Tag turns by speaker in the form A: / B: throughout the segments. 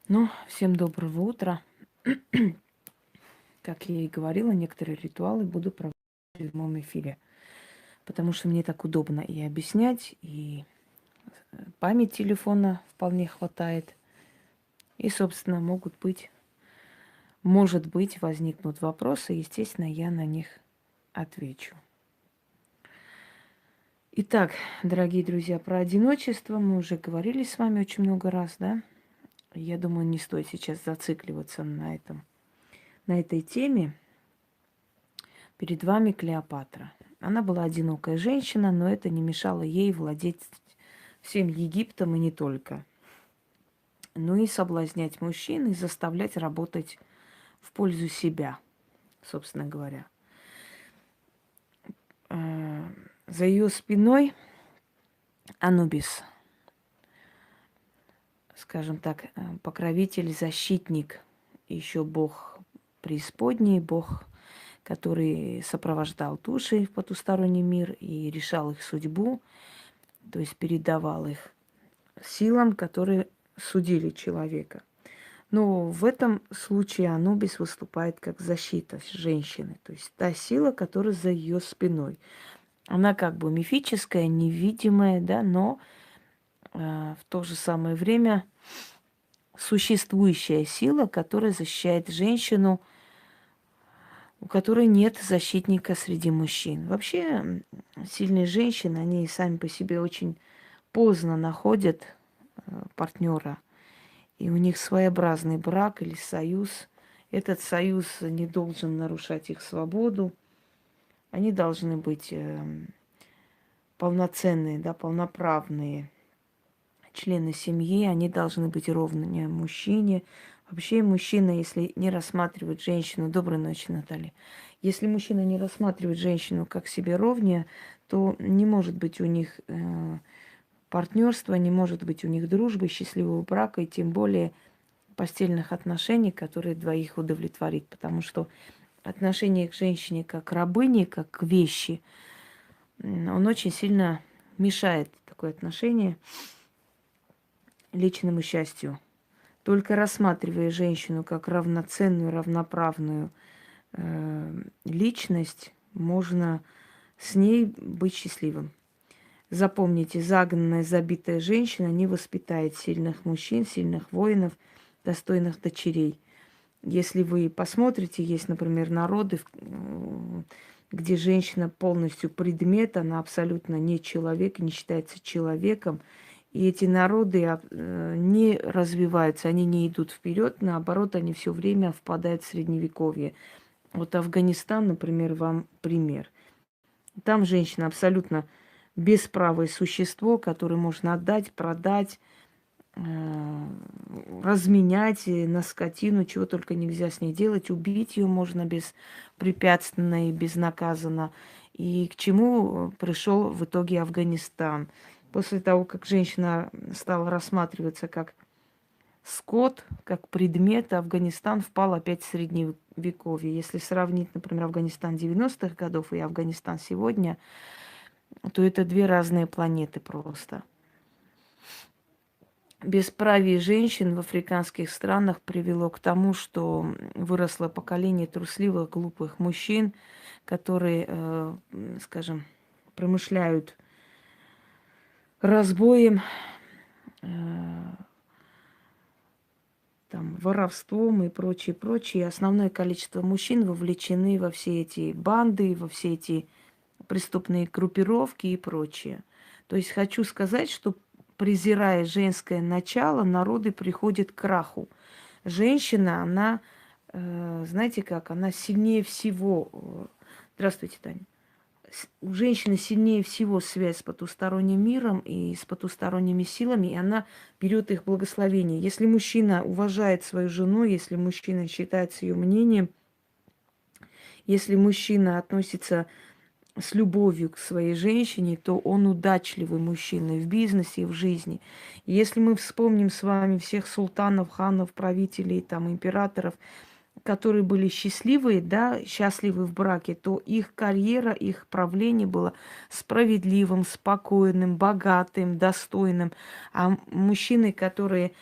A: Ну, всем доброго утра. Как я и говорила, некоторые ритуалы буду проводить в прямом эфире, потому что мне так удобно и объяснять, и память телефона вполне хватает. И, собственно, может быть, возникнут вопросы, естественно, я на них отвечу. Итак, дорогие друзья, про одиночество мы уже говорили с вами очень много раз, да? Я думаю, не стоит сейчас зацикливаться на этой теме. Перед вами Клеопатра. Она была одинокая женщина, но это не мешало ей владеть всем Египтом и не только. Ну и соблазнять мужчин и заставлять работать в пользу себя, собственно говоря. За ее спиной Анубис, скажем так, покровитель, защитник, еще бог преисподней, бог, который сопровождал души в потусторонний мир и решал их судьбу, то есть передавал их силам, которые судили человека. Но в этом случае Анубис выступает как защита женщины, то есть та сила, которая за ее спиной. Она как бы мифическая, невидимая, да, но в то же самое время существующая сила, которая защищает женщину, у которой нет защитника среди мужчин. Вообще сильные женщины, они сами по себе очень поздно находят партнера. И у них своеобразный брак или союз. Этот союз не должен нарушать их свободу. Они должны быть полноценные, да, полноправные члены семьи. Они должны быть ровными мужчине. Вообще мужчина, если не рассматривает женщину... Доброй ночи, Наталья. Если мужчина не рассматривает женщину как себе ровнее, то не может быть у них партнерства, не может быть у них дружбы, счастливого брака, и тем более постельных отношений, которые двоих удовлетворит. Потому что отношение к женщине как к рабыне, как к вещи, он очень сильно мешает такое отношение личному счастью. Только рассматривая женщину как равноценную, равноправную личность, можно с ней быть счастливым. Запомните, загнанная, забитая женщина не воспитает сильных мужчин, сильных воинов, достойных дочерей. Если вы посмотрите, есть, например, народы, где женщина полностью предмет, она абсолютно не человек, не считается человеком. И эти народы не развиваются, они не идут вперед, наоборот, они все время впадают в средневековье. Вот Афганистан, например, вам пример. Там женщина абсолютно бесправое существо, которое можно отдать, продать, разменять на скотину, чего только нельзя с ней делать. Убить ее можно беспрепятственно и безнаказанно. И к чему пришел в итоге Афганистан? После того, как женщина стала рассматриваться как скот, как предмет, Афганистан впал опять в средневековье. Если сравнить, например, Афганистан 90-х годов и Афганистан сегодня, то это две разные планеты просто. Бесправие женщин в африканских странах привело к тому, что выросло поколение трусливых, глупых мужчин, которые, скажем, промышляют разбоем, там, воровством и прочее, прочее. И основное количество мужчин вовлечены во все эти банды, во все эти преступные группировки и прочее. То есть хочу сказать, что презирая женское начало, народы приходят к краху. Женщина, она, знаете как, она сильнее всего... Здравствуйте, Таня. У женщины сильнее всего связь с потусторонним миром и с потусторонними силами, и она берет их благословение. Если мужчина уважает свою жену, если мужчина считается ее мнением, если мужчина относится с любовью к своей женщине, то он удачливый мужчина и в бизнесе, и в жизни. И если мы вспомним с вами всех султанов, ханов, правителей, там, императоров, которые были счастливые, да, счастливы в браке, то их карьера, их правление было справедливым, спокойным, богатым, достойным. А мужчины, которые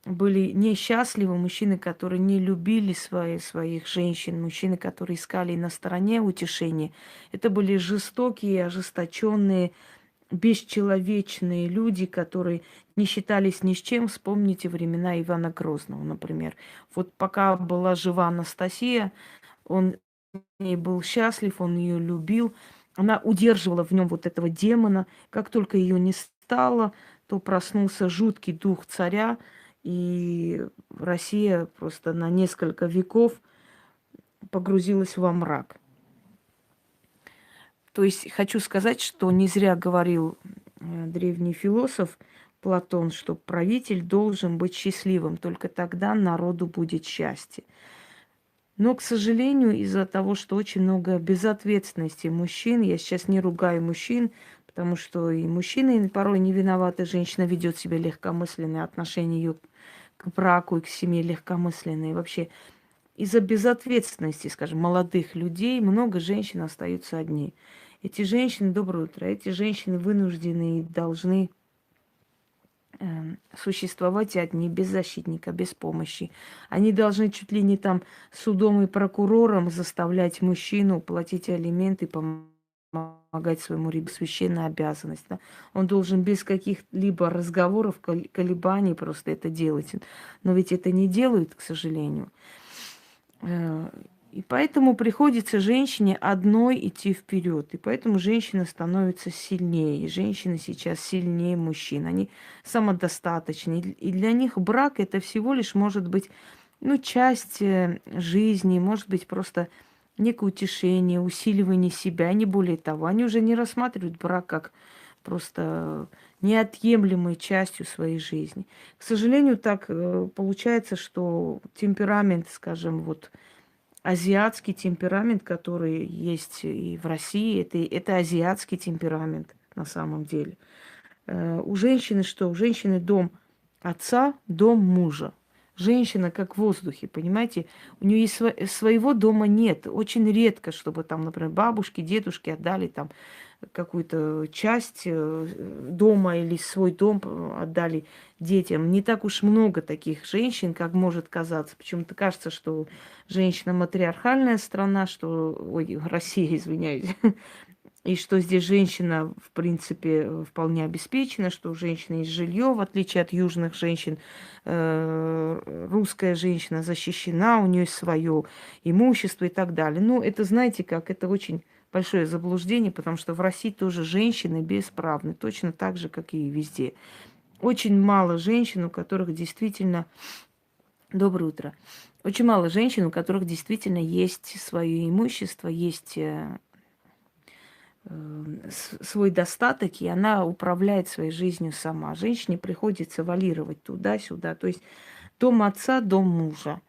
A: были несчастливы, мужчины, которые не любили своих женщин, мужчины, которые искали на стороне утешения. Это были жестокие, ожесточенные, бесчеловечные люди, которые не считались ни с чем. Вспомните времена Ивана Грозного, например. Вот пока была жива Анастасия, он с ней был счастлив, он ее любил. Она удерживала в нем вот этого демона. Как только ее не стало, то проснулся жуткий дух царя, и Россия просто на несколько веков погрузилась во мрак. То есть хочу сказать, что не зря говорил древний философ Платон, что правитель должен быть счастливым, только тогда народу будет счастье. Но, к сожалению, из-за того, что очень много безответственности мужчин, я сейчас не ругаю мужчин, потому что и мужчины порой не виноваты, женщина ведет себя легкомысленно, отношения ее к браку и к семье легкомысленные. Вообще, из-за безответственности, скажем, молодых людей много женщин остаются одни. Эти женщины, доброе утро, эти женщины вынуждены и должны существовать одни, без защитника, без помощи. Они должны чуть ли не там судом и прокурором заставлять мужчину платить алименты, помогать своему ребенку, священная обязанность. Да? Он должен без каких-либо разговоров, колебаний просто это делать. Но ведь это не делают, к сожалению. И поэтому приходится женщине одной идти вперед. И поэтому женщина становится сильнее. И женщины сейчас сильнее мужчин. Они самодостаточны. И для них брак это всего лишь может быть часть жизни, может быть просто некое утешение, усиливание себя, не более того. Они уже не рассматривают брак как просто неотъемлемой частью своей жизни. К сожалению, так получается, что темперамент, скажем, вот азиатский темперамент, который есть и в России, это азиатский темперамент на самом деле. У женщины что? У женщины дом отца, дом мужа. Женщина как в воздухе, понимаете? У нее есть своего дома нет. Очень редко, чтобы там, например, бабушки, дедушки отдали там какую-то часть дома или свой дом отдали детям. Не так уж много таких женщин, как может казаться. Почему-то кажется, что женщина матриархальная страна, что... Ой, Россия, извиняюсь. И что здесь женщина, в принципе, вполне обеспечена, что у женщины есть жилье, в отличие от южных женщин. Русская женщина защищена, у нее есть свое имущество и так далее. Ну, это, знаете как, это очень большое заблуждение, потому что в России тоже женщины бесправны, точно так же, как и везде. Очень мало женщин, у которых действительно... Доброе утро. Очень мало женщин, у которых действительно есть свое имущество, есть свой достаток, и она управляет своей жизнью сама. Женщине приходится валировать туда-сюда. То есть дом отца, дом мужа.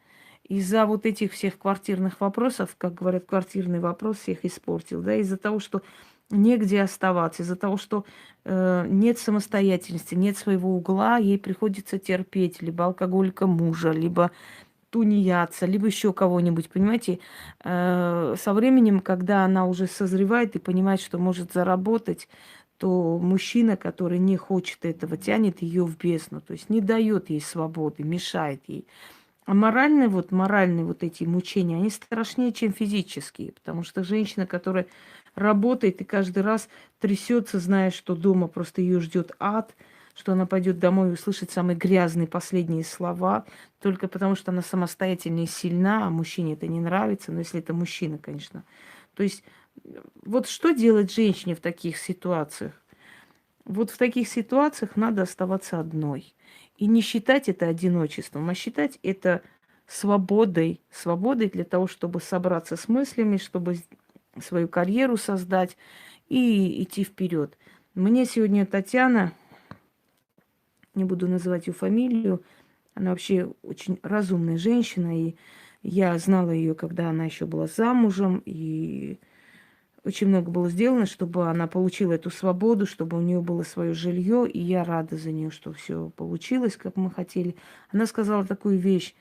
A: Из-за вот этих всех квартирных вопросов, как говорят, квартирный вопрос всех испортил, да, из-за того, что негде оставаться, из-за того, что нет самостоятельности, нет своего угла, ей приходится терпеть либо алкоголика мужа, либо тунеядца, либо еще кого-нибудь, понимаете. Со временем, когда она уже созревает и понимает, что может заработать, то мужчина, который не хочет этого, тянет ее в бездну, то есть не дает ей свободы, мешает ей. А моральные вот эти мучения, они страшнее, чем физические, потому что женщина, которая работает и каждый раз трясется, зная, что дома просто ее ждет ад, что она пойдет домой и услышит самые грязные последние слова, только потому что она самостоятельна и сильна, а мужчине это не нравится, но если это мужчина, конечно. То есть вот что делать женщине в таких ситуациях? Вот в таких ситуациях надо оставаться одной. И не считать это одиночеством, а считать это свободой. Свободой для того, чтобы собраться с мыслями, чтобы свою карьеру создать и идти вперед. Мне сегодня Татьяна, не буду называть ее фамилию, она вообще очень разумная женщина, и я знала ее, когда она еще была замужем, и очень много было сделано, чтобы она получила эту свободу, чтобы у нее было свое жилье, и я рада за нее, что все получилось, как мы хотели. Она сказала такую вещь: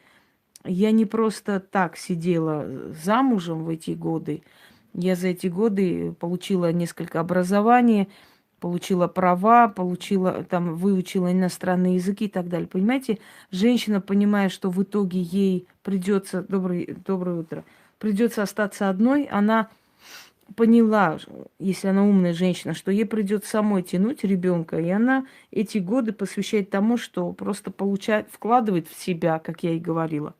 A: я не просто так сидела замужем в эти годы, я за эти годы получила несколько образований, получила права, получила, там, выучила иностранные языки и так далее. Понимаете, женщина, понимая, что в итоге ей придется, доброе утро, придется остаться одной, она поняла, если она умная женщина, что ей придется самой тянуть ребенка, и она эти годы посвящает тому, что просто получает, вкладывает в себя, как я и говорила,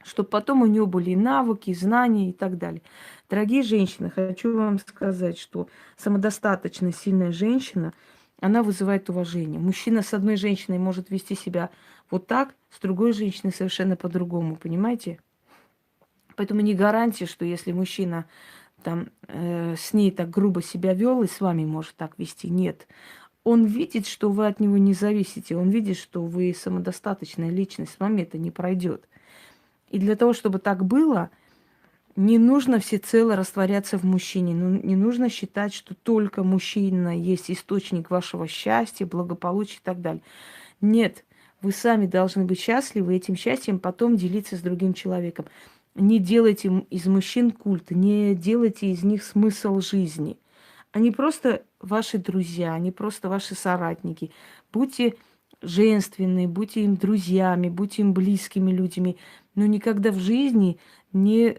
A: чтобы потом у нее были и навыки, и знания и так далее. Дорогие женщины, хочу вам сказать, что самодостаточная, сильная женщина, она вызывает уважение. Мужчина с одной женщиной может вести себя вот так, с другой женщиной совершенно по-другому, понимаете? Поэтому не гарантия, что если мужчина там с ней так грубо себя вел и с вами может так вести. Нет. Он видит, что вы от него не зависите. Он видит, что вы самодостаточная личность. С вами это не пройдет. И для того, чтобы так было, не нужно всецело растворяться в мужчине. Не нужно считать, что только мужчина есть источник вашего счастья, благополучия и так далее. Нет. Вы сами должны быть счастливы, и этим счастьем потом делиться с другим человеком. Не делайте из мужчин культ, не делайте из них смысл жизни. Они просто ваши друзья, они просто ваши соратники. Будьте женственны, будьте им друзьями, будьте им близкими людьми. Но никогда в жизни не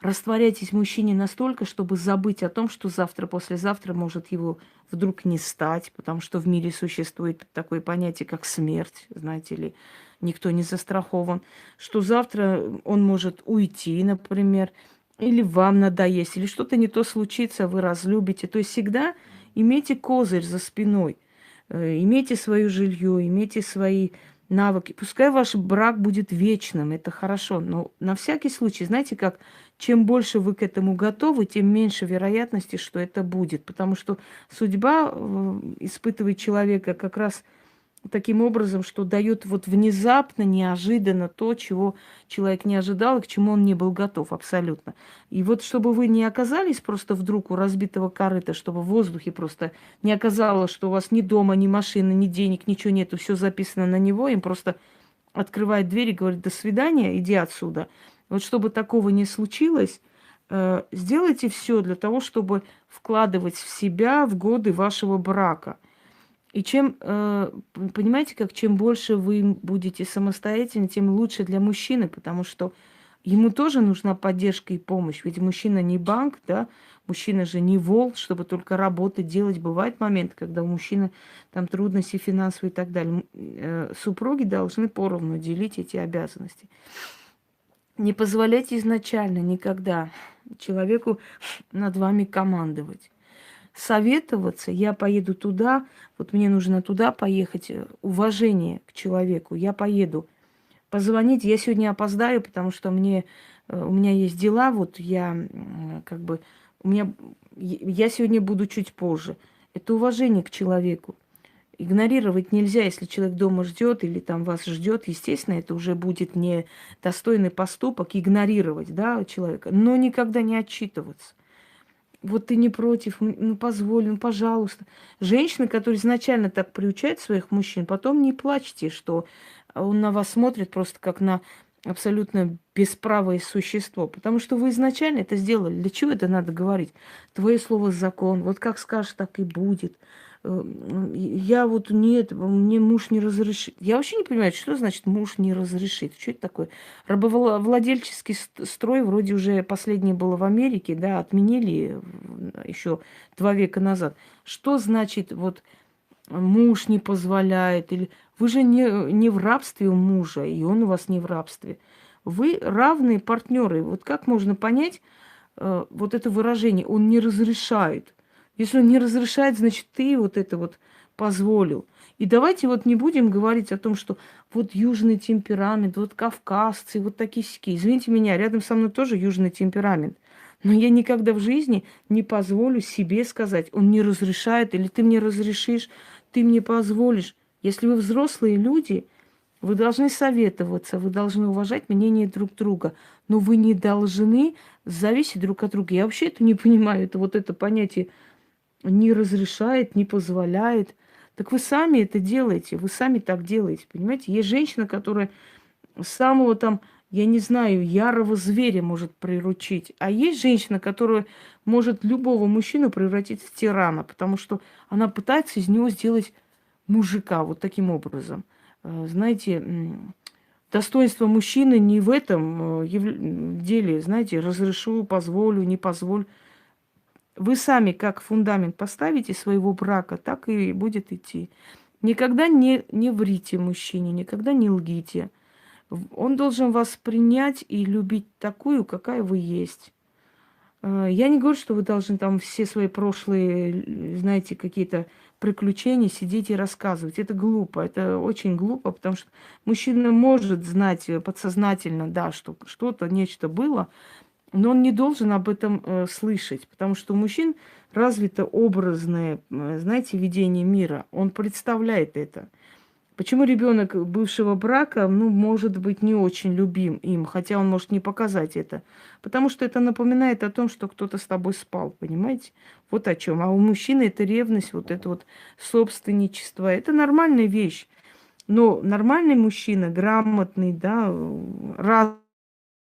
A: растворяйтесь в мужчине настолько, чтобы забыть о том, что завтра, послезавтра может его вдруг не стать, потому что в мире существует такое понятие, как смерть, знаете ли, никто не застрахован, что завтра он может уйти, например, или вам надоесть, или что-то не то случится, вы разлюбите. То есть всегда имейте козырь за спиной, имейте свое жилье, имейте свои навыки. Пускай ваш брак будет вечным, это хорошо, но на всякий случай, знаете как, чем больше вы к этому готовы, тем меньше вероятности, что это будет. Потому что судьба испытывает человека как раз таким образом, что дает вот внезапно, неожиданно то, чего человек не ожидал и к чему он не был готов абсолютно. И вот чтобы вы не оказались просто вдруг у разбитого корыта, чтобы в воздухе просто не оказалось, что у вас ни дома, ни машины, ни денег, ничего нету, все записано на него, им просто открывает дверь и говорит: до свидания, иди отсюда. Вот чтобы такого не случилось, сделайте все для того, чтобы вкладывать в себя в годы вашего брака. И чем, понимаете, как чем больше вы будете самостоятельны, тем лучше для мужчины, потому что ему тоже нужна поддержка и помощь. Ведь мужчина не банк, да, мужчина же не волк, чтобы только работать, делать. Бывает момент, когда у мужчины там трудности финансовые и так далее. Супруги должны поровну делить эти обязанности. Не позволяйте изначально никогда человеку над вами командовать. Советоваться, я поеду туда, вот мне нужно туда поехать, уважение к человеку, я поеду. Позвонить, я сегодня опоздаю, потому что у меня есть дела, вот я как бы, я сегодня буду чуть позже. Это уважение к человеку. Игнорировать нельзя, если человек дома ждет или там вас ждет, естественно, это уже будет не достойный поступок игнорировать, да, человека, но никогда не отчитываться. Вот ты не против, ну позволь, ну пожалуйста. Женщины, которые изначально так приучают своих мужчин, потом не плачьте, что он на вас смотрит просто как на абсолютно бесправое существо. Потому что вы изначально это сделали. Для чего это надо говорить? Твое слово закон. Вот как скажешь, так и будет. Я вот нет, мне муж не разрешит. Я вообще не понимаю, что значит муж не разрешит. Что это такое? Рабовладельческий строй вроде уже последнее было в Америке, да, отменили еще 2 века назад. Что значит вот муж не позволяет? Или вы же не в рабстве у мужа, и он у вас не в рабстве. Вы равные партнеры. Вот как можно понять вот это выражение? Он не разрешает. Если он не разрешает, значит, ты вот это вот позволил. И давайте вот не будем говорить о том, что вот южный темперамент, вот кавказцы, вот такие сики. Извините меня, рядом со мной тоже южный темперамент. Но я никогда в жизни не позволю себе сказать, он не разрешает, или ты мне разрешишь, ты мне позволишь. Если вы взрослые люди, вы должны советоваться, вы должны уважать мнение друг друга, но вы не должны зависеть друг от друга. Я вообще это не понимаю, это вот это понятие не разрешает, не позволяет. Так вы сами это делаете, вы сами так делаете, понимаете? Есть женщина, которая с самого там я не знаю, ярого зверя может приручить. А есть женщина, которая может любого мужчину превратить в тирана, потому что она пытается из него сделать мужика вот таким образом. Знаете, достоинство мужчины не в этом деле, знаете, разрешу, позволю, не позволю. Вы сами как фундамент поставите своего брака, так и будет идти. Никогда не врите мужчине, никогда не лгите. Он должен вас принять и любить такую, какая вы есть. Я не говорю, что вы должны там все свои прошлые, знаете, какие-то приключения сидеть и рассказывать. Это глупо, это очень глупо, потому что мужчина может знать подсознательно, да, что что-то, нечто было, но он не должен об этом слышать, потому что у мужчин развито образное, знаете, видение мира. Он представляет это. Почему ребенок бывшего брака, ну, может быть, не очень любим им, хотя он может не показать это? Потому что это напоминает о том, что кто-то с тобой спал, понимаете? Вот о чем. А у мужчины это ревность, вот это вот собственничество. Это нормальная вещь. Но нормальный мужчина, грамотный, да,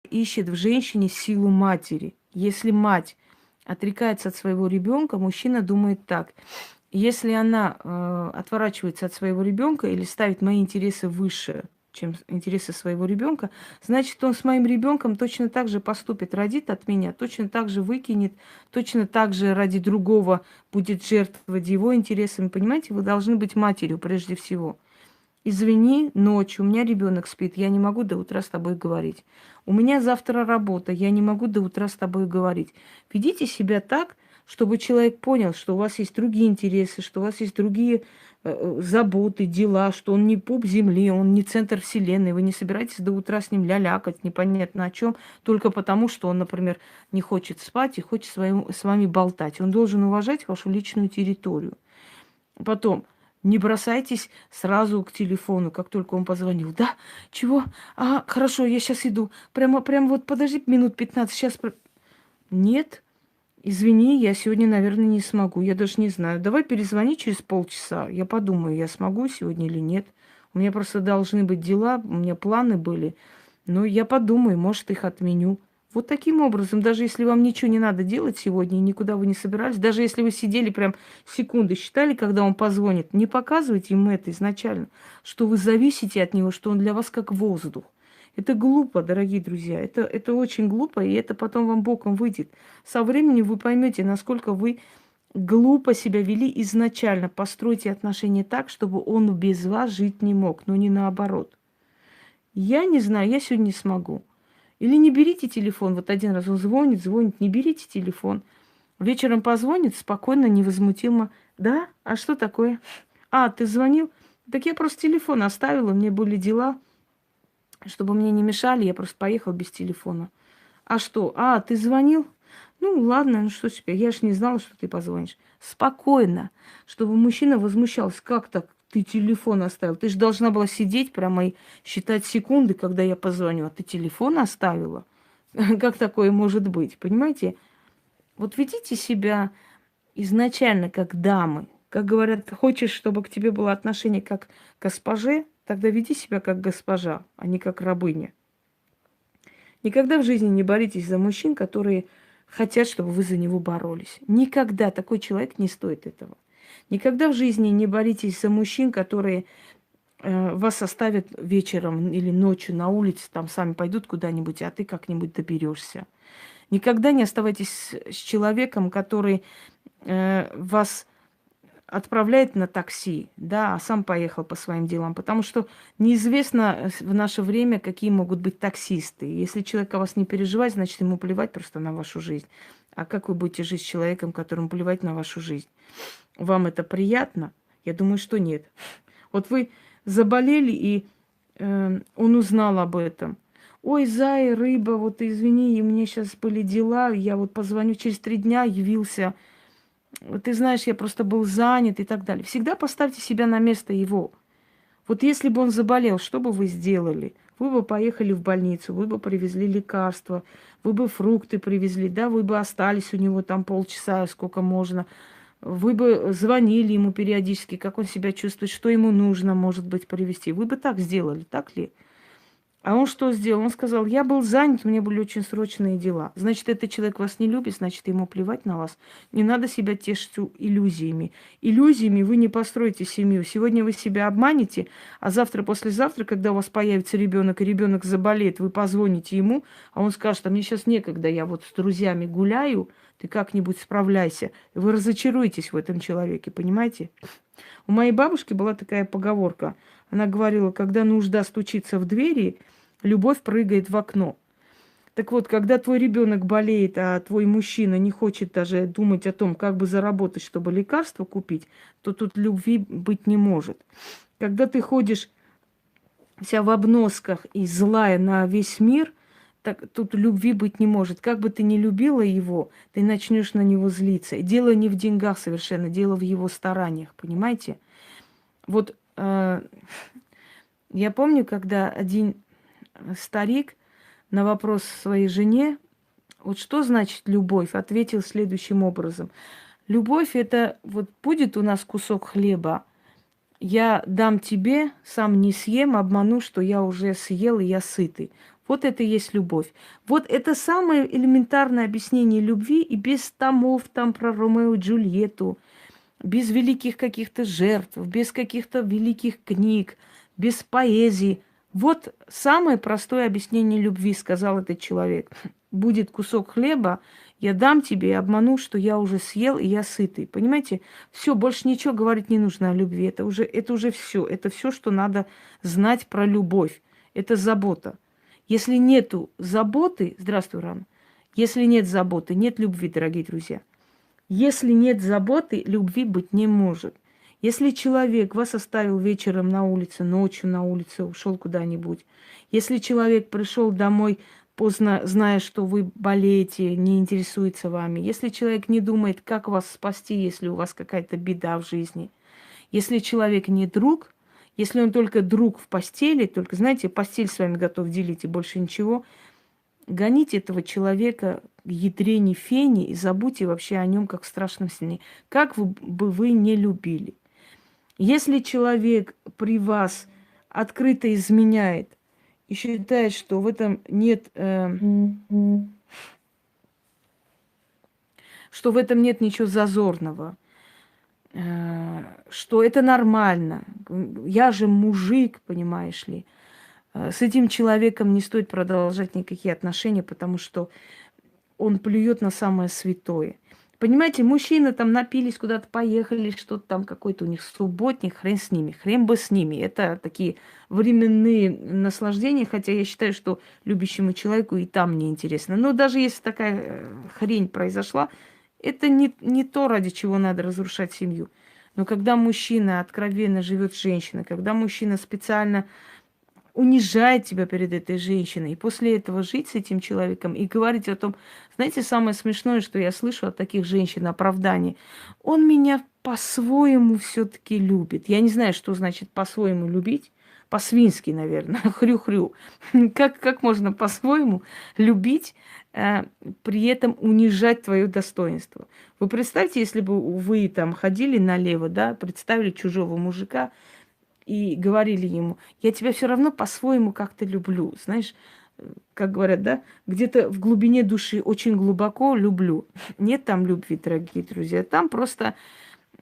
A: ищет в женщине силу матери. Если мать отрекается от своего ребенка, мужчина думает так. Если она отворачивается от своего ребенка или ставит мои интересы выше, чем интересы своего ребенка, значит, он с моим ребенком точно так же поступит, родит от меня, точно так же выкинет, точно так же ради другого будет жертвовать его интересами. Понимаете, вы должны быть матерью прежде всего. Извини, ночью, у меня ребенок спит, я не могу до утра с тобой говорить. У меня завтра работа, я не могу до утра с тобой говорить. Ведите себя так, чтобы человек понял, что у вас есть другие интересы, что у вас есть другие заботы, дела, что он не пуп земли, он не центр вселенной. Вы не собираетесь до утра с ним лялякать, непонятно о чем, только потому, что он, например, не хочет спать и хочет с вами болтать. Он должен уважать вашу личную территорию. Потом, не бросайтесь сразу к телефону, как только он позвонил. Да, чего? А, хорошо, я сейчас иду. Прямо вот подожди минут 15, сейчас... Нет, извини, я сегодня, наверное, не смогу. Я даже не знаю. Давай перезвони через полчаса. Я подумаю, я смогу сегодня или нет. У меня просто должны быть дела, у меня планы были. Но я подумаю, может, их отменю. Вот таким образом, даже если вам ничего не надо делать сегодня, и никуда вы не собирались, даже если вы сидели прям секунды, считали, когда он позвонит, не показывайте ему это изначально, что вы зависите от него, что он для вас как воздух. Это глупо, дорогие друзья, это очень глупо, и это потом вам боком выйдет. Со временем вы поймете, насколько вы глупо себя вели изначально. Постройте отношения так, чтобы он без вас жить не мог, но не наоборот. Я не знаю, я сегодня не смогу. Или не берите телефон. Вот один раз он звонит, не берите телефон. Вечером позвонит, спокойно, невозмутимо. Да? А что такое? А, ты звонил? Так я просто телефон оставила, мне были дела. Чтобы мне не мешали, я просто поехал без телефона. А что? А, ты звонил? Ну, ладно, ну что теперь? Я же не знала, что ты позвонишь. Спокойно, чтобы мужчина возмущался. Как так? Ты телефон оставил? Ты же должна была сидеть прямо и считать секунды, когда я позвоню. А ты телефон оставила? Как такое может быть? Понимаете? Вот ведите себя изначально как дамы. Как говорят, хочешь, чтобы к тебе было отношение как к госпоже, тогда веди себя как госпожа, а не как рабыня. Никогда в жизни не боритесь за мужчин, которые хотят, чтобы вы за него боролись. Никогда такой человек не стоит этого. Никогда в жизни не боритесь за мужчин, которые вас оставят вечером или ночью на улице, там сами пойдут куда-нибудь, а ты как-нибудь доберешься. Никогда не оставайтесь с человеком, который вас отправляет на такси, да, а сам поехал по своим делам, потому что неизвестно в наше время, какие могут быть таксисты. Если человек о вас не переживает, значит, ему плевать просто на вашу жизнь. А как вы будете жить с человеком, которому плевать на вашу жизнь? Вам это приятно? Я думаю, что нет. Вот вы заболели, и он узнал об этом. Ой, зая, рыба, вот извини, у меня сейчас были дела, я вот позвоню через 3 дня, явился. Ты знаешь, я просто был занят и так далее. Всегда поставьте себя на место его. Вот если бы он заболел, что бы вы сделали? Вы бы поехали в больницу, вы бы привезли лекарства, вы бы фрукты привезли, да, вы бы остались у него там полчаса, сколько можно. Вы бы звонили ему периодически, как он себя чувствует, что ему нужно, может быть, привезти. Вы бы так сделали, так ли? А он что сделал? Он сказал, я был занят, у меня были очень срочные дела. Значит, этот человек вас не любит, значит, ему плевать на вас. Не надо себя тешить иллюзиями. Иллюзиями вы не построите семью. Сегодня вы себя обманете, а завтра, послезавтра, когда у вас появится ребенок, и ребенок заболеет, вы позвоните ему, а он скажет, а мне сейчас некогда, я вот с друзьями гуляю, ты как-нибудь справляйся. Вы разочаруетесь в этом человеке, понимаете? У моей бабушки была такая поговорка. Она говорила, когда нужда стучится в двери, любовь прыгает в окно. Так вот, когда твой ребенок болеет, а твой мужчина не хочет даже думать о том, как бы заработать, чтобы лекарство купить, то тут любви быть не может. Когда ты ходишь вся в обносках и злая на весь мир, так тут любви быть не может. Как бы ты ни любила его, ты начнешь на него злиться. И дело не в деньгах совершенно, дело в его стараниях, понимаете? Вот я помню, когда один старик на вопрос своей жене, вот что значит любовь, ответил следующим образом. Любовь это вот будет у нас кусок хлеба, я дам тебе, сам не съем, обману, что я уже съел и я сытый. Вот это и есть любовь. Вот это самое элементарное объяснение любви и без томов там про Ромео и Джульетту, без великих каких-то жертв, без каких-то великих книг, без поэзии. Вот самое простое объяснение любви, сказал этот человек. Будет кусок хлеба, я дам тебе и обману, что я уже съел и я сытый. Понимаете? Все, больше ничего говорить не нужно о любви. Это уже все. Это все, что надо знать про любовь. Это забота. Если нету заботы, здравствуй, Ран. Если нет заботы, нет любви, дорогие друзья. Если нет заботы, любви быть не может. Если человек вас оставил вечером на улице, ночью на улице, ушел куда-нибудь, если человек пришел домой поздно, зная, что вы болеете, не интересуется вами, если человек не думает, как вас спасти, если у вас какая-то беда в жизни, если человек не друг, если он только друг в постели, только, знаете, постель с вами готов делить и больше ничего, гоните этого человека к ядрене фени и забудьте вообще о нем как в страшном сне. Как бы вы не любили. Если человек при вас открыто изменяет и считает, что в этом нет, что в этом нет ничего зазорного, что это нормально, я же мужик, понимаешь ли, с этим человеком не стоит продолжать никакие отношения, потому что он плюет на самое святое. Понимаете, мужчины там напились, куда-то поехали, что-то там какой-то у них субботник, хрен с ними, хрен бы с ними. Это такие временные наслаждения, хотя я считаю, что любящему человеку и там неинтересно. Но даже если такая хрень произошла, это не то, ради чего надо разрушать семью. Но когда мужчина откровенно живет с женщиной, когда мужчина специально унижает тебя перед этой женщиной, и после этого жить с этим человеком и говорить о том, знаете, самое смешное, что я слышу от таких женщин, оправданий, он меня по-своему все-таки любит. Я не знаю, что значит по-своему любить, по-свински, наверное, хрю-хрю. Как можно по-своему любить, при этом унижать твое достоинство? Вы представьте, если бы вы там ходили налево, да, представили чужого мужика, и говорили ему, я тебя все равно по-своему как-то люблю. Знаешь, как говорят, да, где-то в глубине души очень глубоко люблю. Нет там любви, дорогие друзья. Там просто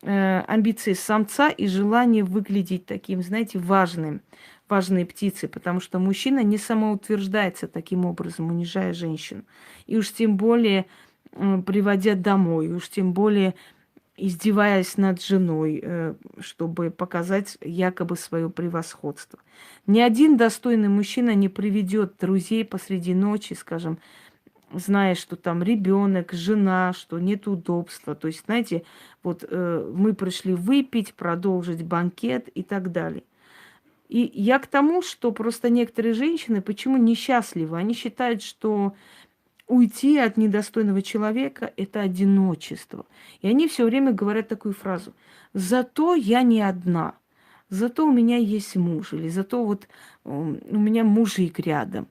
A: амбиции самца и желание выглядеть таким, знаете, важным, важной птицей, потому что мужчина не самоутверждается таким образом, унижая женщину. И уж тем более приводя домой, и уж тем более издеваясь над женой, чтобы показать якобы свое превосходство. Ни один достойный мужчина не приведет друзей посреди ночи, скажем, зная, что там ребенок, жена, что нет удобства. То есть, знаете, вот мы пришли выпить, продолжить банкет и так далее. И я к тому, что просто некоторые женщины почему несчастливы? Они считают, что уйти от недостойного человека – это одиночество. И они все время говорят такую фразу: «Зато я не одна, зато у меня есть муж», или «Зато вот у меня мужик рядом».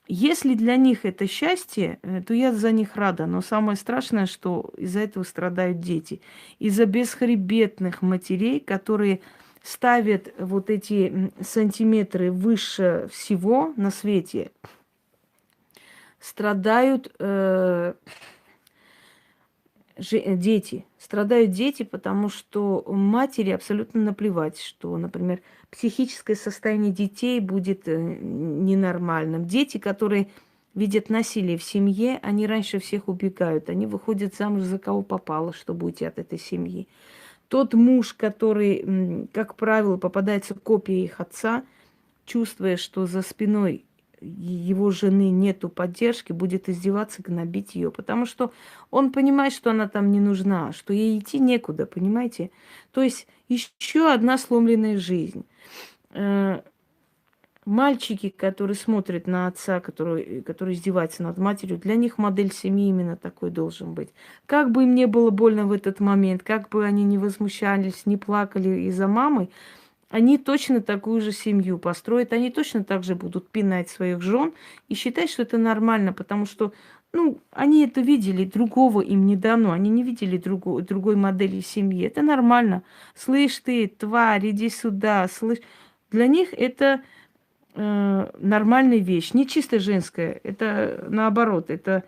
A: Если для них это счастье, то я за них рада. Но самое страшное, что из-за этого страдают дети. Из-за бесхребетных матерей, которые ставят вот эти сантиметры выше всего на свете, страдают дети. Страдают дети, потому что матери абсолютно наплевать, что, например, психическое состояние детей будет ненормальным. Дети, которые видят насилие в семье, они раньше всех убегают. Они выходят замуж за кого попало, чтобы уйти от этой семьи. Тот муж, который, как правило, попадается копия их отца, чувствуя, что за спиной его жены нету поддержки, будет издеваться, гнобить ее, потому что он понимает, что она там не нужна, что ей идти некуда, понимаете? То есть еще одна сломленная жизнь. Мальчики, которые смотрят на отца, который издевается над матерью, для них модель семьи именно такой должен быть. Как бы им не было больно в этот момент, как бы они не возмущались, не плакали из-за мамы, они точно такую же семью построят, они точно так же будут пинать своих жен и считать, что это нормально, потому что, они это видели, другого им не дано, они не видели другой модели семьи. Это нормально. Слышь ты, тварь, иди сюда, слышь. Для них это нормальная вещь, не чисто женская, это наоборот, это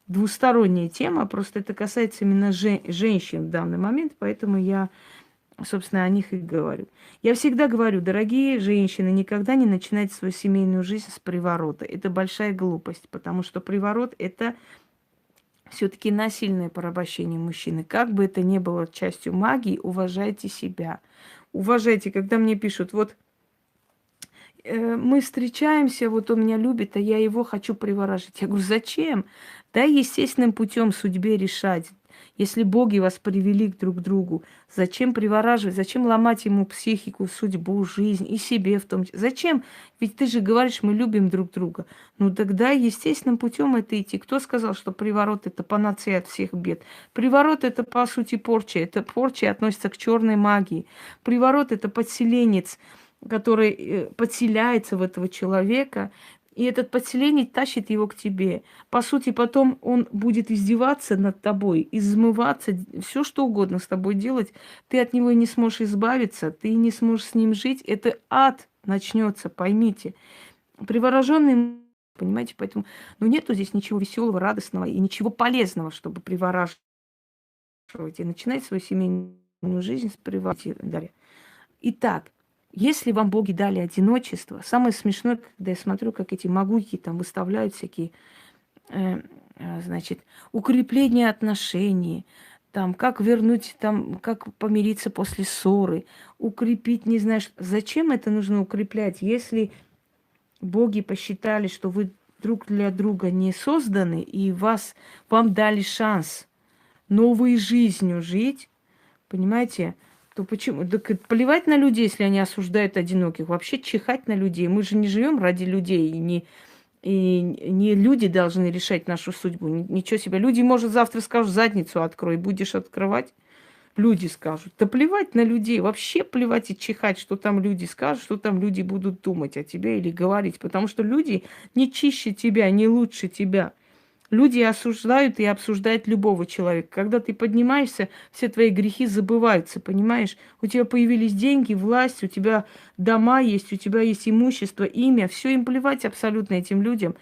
A: двусторонняя тема, просто это касается именно женщин в данный момент, поэтому я, собственно, о них и говорю. Я всегда говорю, дорогие женщины, никогда не начинайте свою семейную жизнь с приворота. Это большая глупость, потому что приворот – это все-таки насильное порабощение мужчины. Как бы это ни было частью магии, уважайте себя. Уважайте, когда мне пишут, вот мы встречаемся, вот он меня любит, а я его хочу приворожить. Я говорю, зачем? Дай естественным путем судьбе решать. Если боги вас привели друг к другу, зачем привораживать, зачем ломать ему психику, судьбу, жизнь и себе в том числе? Зачем? Ведь ты же говоришь, мы любим друг друга. Ну тогда естественным путем это идти. Кто сказал, что приворот это панацея от всех бед? Приворот это по сути порча. Это порча относится к черной магии. Приворот это подселенец, который подселяется в этого человека, и этот подселенец тащит его к тебе. По сути, потом он будет издеваться над тобой, измываться, все что угодно с тобой делать. Ты от него не сможешь избавиться, ты не сможешь с ним жить. Это ад начнется, поймите. Привороженный, понимаете, поэтому, нету здесь ничего веселого, радостного и ничего полезного, чтобы привораживать и начинать свою семейную жизнь с приворожения. Итак, если вам боги дали одиночество, самое смешное, когда я смотрю, как эти могуйки там выставляют всякие, укрепление отношений, там, как вернуть, там, как помириться после ссоры, укрепить, не знаешь, зачем это нужно укреплять, если боги посчитали, что вы друг для друга не созданы, и вам дали шанс новой жизнью жить, понимаете, то почему? Так плевать на людей, если они осуждают одиноких. Вообще чихать на людей. Мы же не живем ради людей. И не люди должны решать нашу судьбу. Ничего себе. Люди, может, завтра скажут, задницу открой, будешь открывать. Люди скажут. Да плевать на людей. Вообще плевать и чихать, что там люди скажут, что там люди будут думать о тебе или говорить. Потому что люди не чище тебя, не лучше тебя. Люди осуждают и обсуждают любого человека. Когда ты поднимаешься, все твои грехи забываются, понимаешь? У тебя появились деньги, власть, у тебя дома есть, у тебя есть имущество, имя. Все им плевать абсолютно этим людям,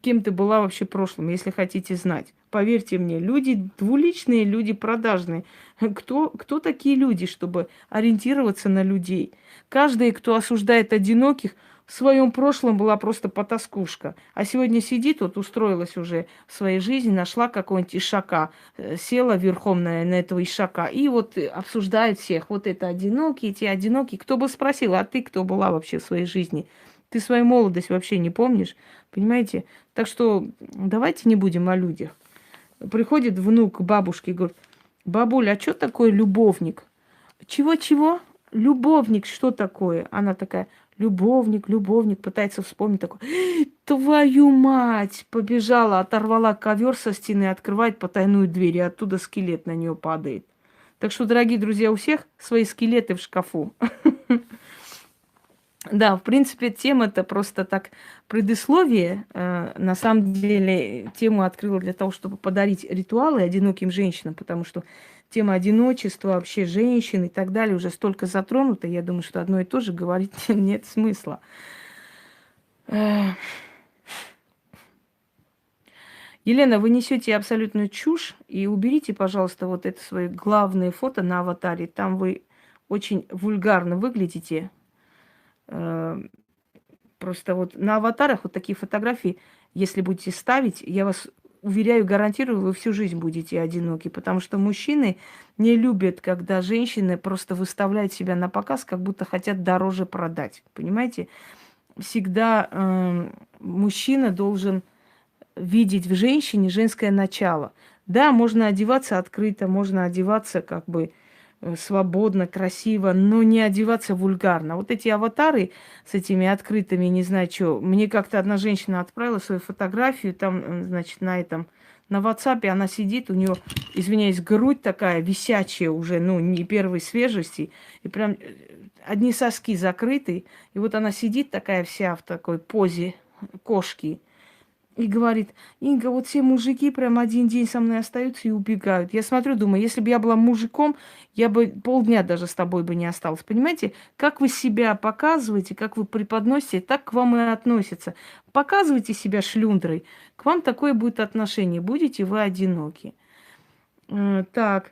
A: кем ты была вообще в прошлом, если хотите знать. Поверьте мне, люди двуличные, люди продажные. Кто такие люди, чтобы ориентироваться на людей? Каждый, кто осуждает одиноких, в своем прошлом была просто потаскушка. А сегодня сидит, вот устроилась уже в своей жизни, нашла какого-нибудь ишака, села верхом на этого ишака и вот обсуждает всех. Вот это одинокие, те одинокие. Кто бы спросил, а ты кто была вообще в своей жизни? Ты свою молодость вообще не помнишь? Понимаете? Так что давайте не будем о людях. Приходит внук к бабушке и говорит, бабуля, а что такое любовник? Чего-чего? Любовник, что такое? Она такая, любовник, пытается вспомнить такой. Твою мать! Побежала, оторвала ковер со стены, открывает потайную дверь, и оттуда скелет на нее падает. Так что, дорогие друзья, у всех свои скелеты в шкафу. Да, в принципе, тема-то просто так предисловие. На самом деле, тему открыла для того, чтобы подарить ритуалы одиноким женщинам, потому что тема одиночества, вообще женщин и так далее уже столько затронута, я думаю, что одно и то же говорить нет смысла. Елена, вы несете абсолютную чушь, и уберите, пожалуйста, вот это свое главное фото на аватаре. Там вы очень вульгарно выглядите. Э, Просто вот на аватарах вот такие фотографии, если будете ставить, я вас уверяю, гарантирую, вы всю жизнь будете одиноки, потому что мужчины не любят, когда женщины просто выставляют себя на показ, как будто хотят дороже продать. Понимаете? Всегда мужчина должен видеть в женщине женское начало. Да, можно одеваться открыто, можно одеваться как бы свободно, красиво, но не одеваться вульгарно. Вот эти аватары с этими открытыми, не знаю что. Мне как-то одна женщина отправила свою фотографию, там, значит, на WhatsApp она сидит, у нее, извиняюсь, грудь такая висячая уже, ну, не первой свежести, и прям одни соски закрыты, и вот она сидит такая вся в такой позе кошки, и говорит: Инга, вот все мужики прям один день со мной остаются и убегают. Я смотрю, думаю, если бы я была мужиком, я бы полдня даже с тобой бы не осталась. Понимаете, как вы себя показываете, как вы преподносите, так к вам и относятся. Показывайте себя шлюндрой, к вам такое будет отношение. Будете вы одиноки. Так,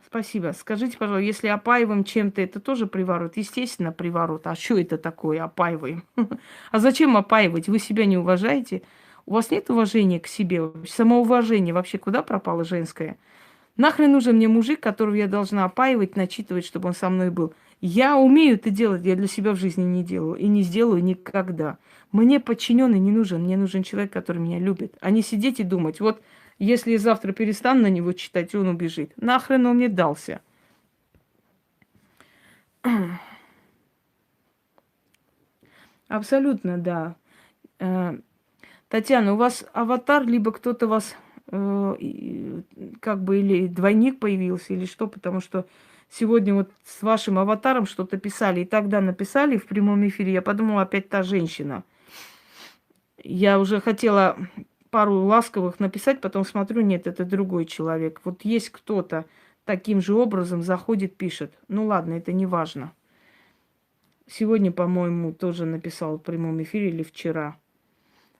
A: спасибо. Скажите, пожалуйста, если опаиваем чем-то, это тоже приворот? Естественно, приворот. А что это такое, опаиваем? А зачем опаивать? Вы себя не уважаете? У вас нет уважения к себе? Самоуважение вообще куда пропало женское? Нахрен нужен мне мужик, которого я должна опаивать, начитывать, чтобы он со мной был? Я умею это делать, я для себя в жизни не делаю и не сделаю никогда. Мне подчиненный не нужен, мне нужен человек, который меня любит, а не сидеть и думать, вот если я завтра перестану на него читать, он убежит. Нахрен он мне дался? Абсолютно, да. Татьяна, у вас аватар, либо кто-то вас как бы или двойник появился, или что, потому что сегодня вот с вашим аватаром что-то писали, и тогда написали в прямом эфире, я подумала, опять та женщина. Я уже хотела пару ласковых написать, потом смотрю, нет, это другой человек. Вот есть кто-то таким же образом заходит, пишет. Ну ладно, это не важно. Сегодня, по-моему, тоже написал в прямом эфире или вчера.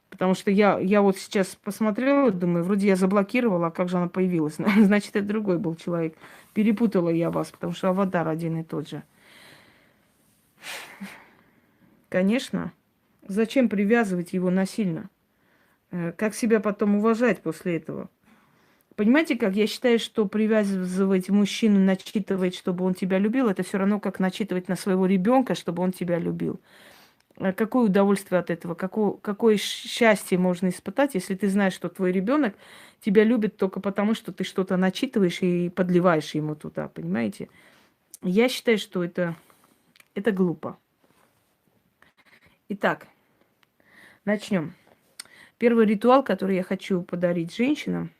A: Потому что я вот сейчас посмотрела, думаю, вроде я заблокировала, а как же она появилась? Значит, это другой был человек. Перепутала я вас, потому что аватар один и тот же. Конечно. Зачем привязывать его насильно? Как себя потом уважать после этого? Понимаете, как я считаю, что привязывать мужчину, начитывать, чтобы он тебя любил, это все равно как начитывать на своего ребенка, чтобы он тебя любил. Какое удовольствие от этого? Какое счастье можно испытать, если ты знаешь, что твой ребенок тебя любит только потому, что ты что-то начитываешь и подливаешь ему туда, понимаете? Я считаю, что это глупо. Итак, начнем. Первый ритуал, который я хочу подарить женщинам,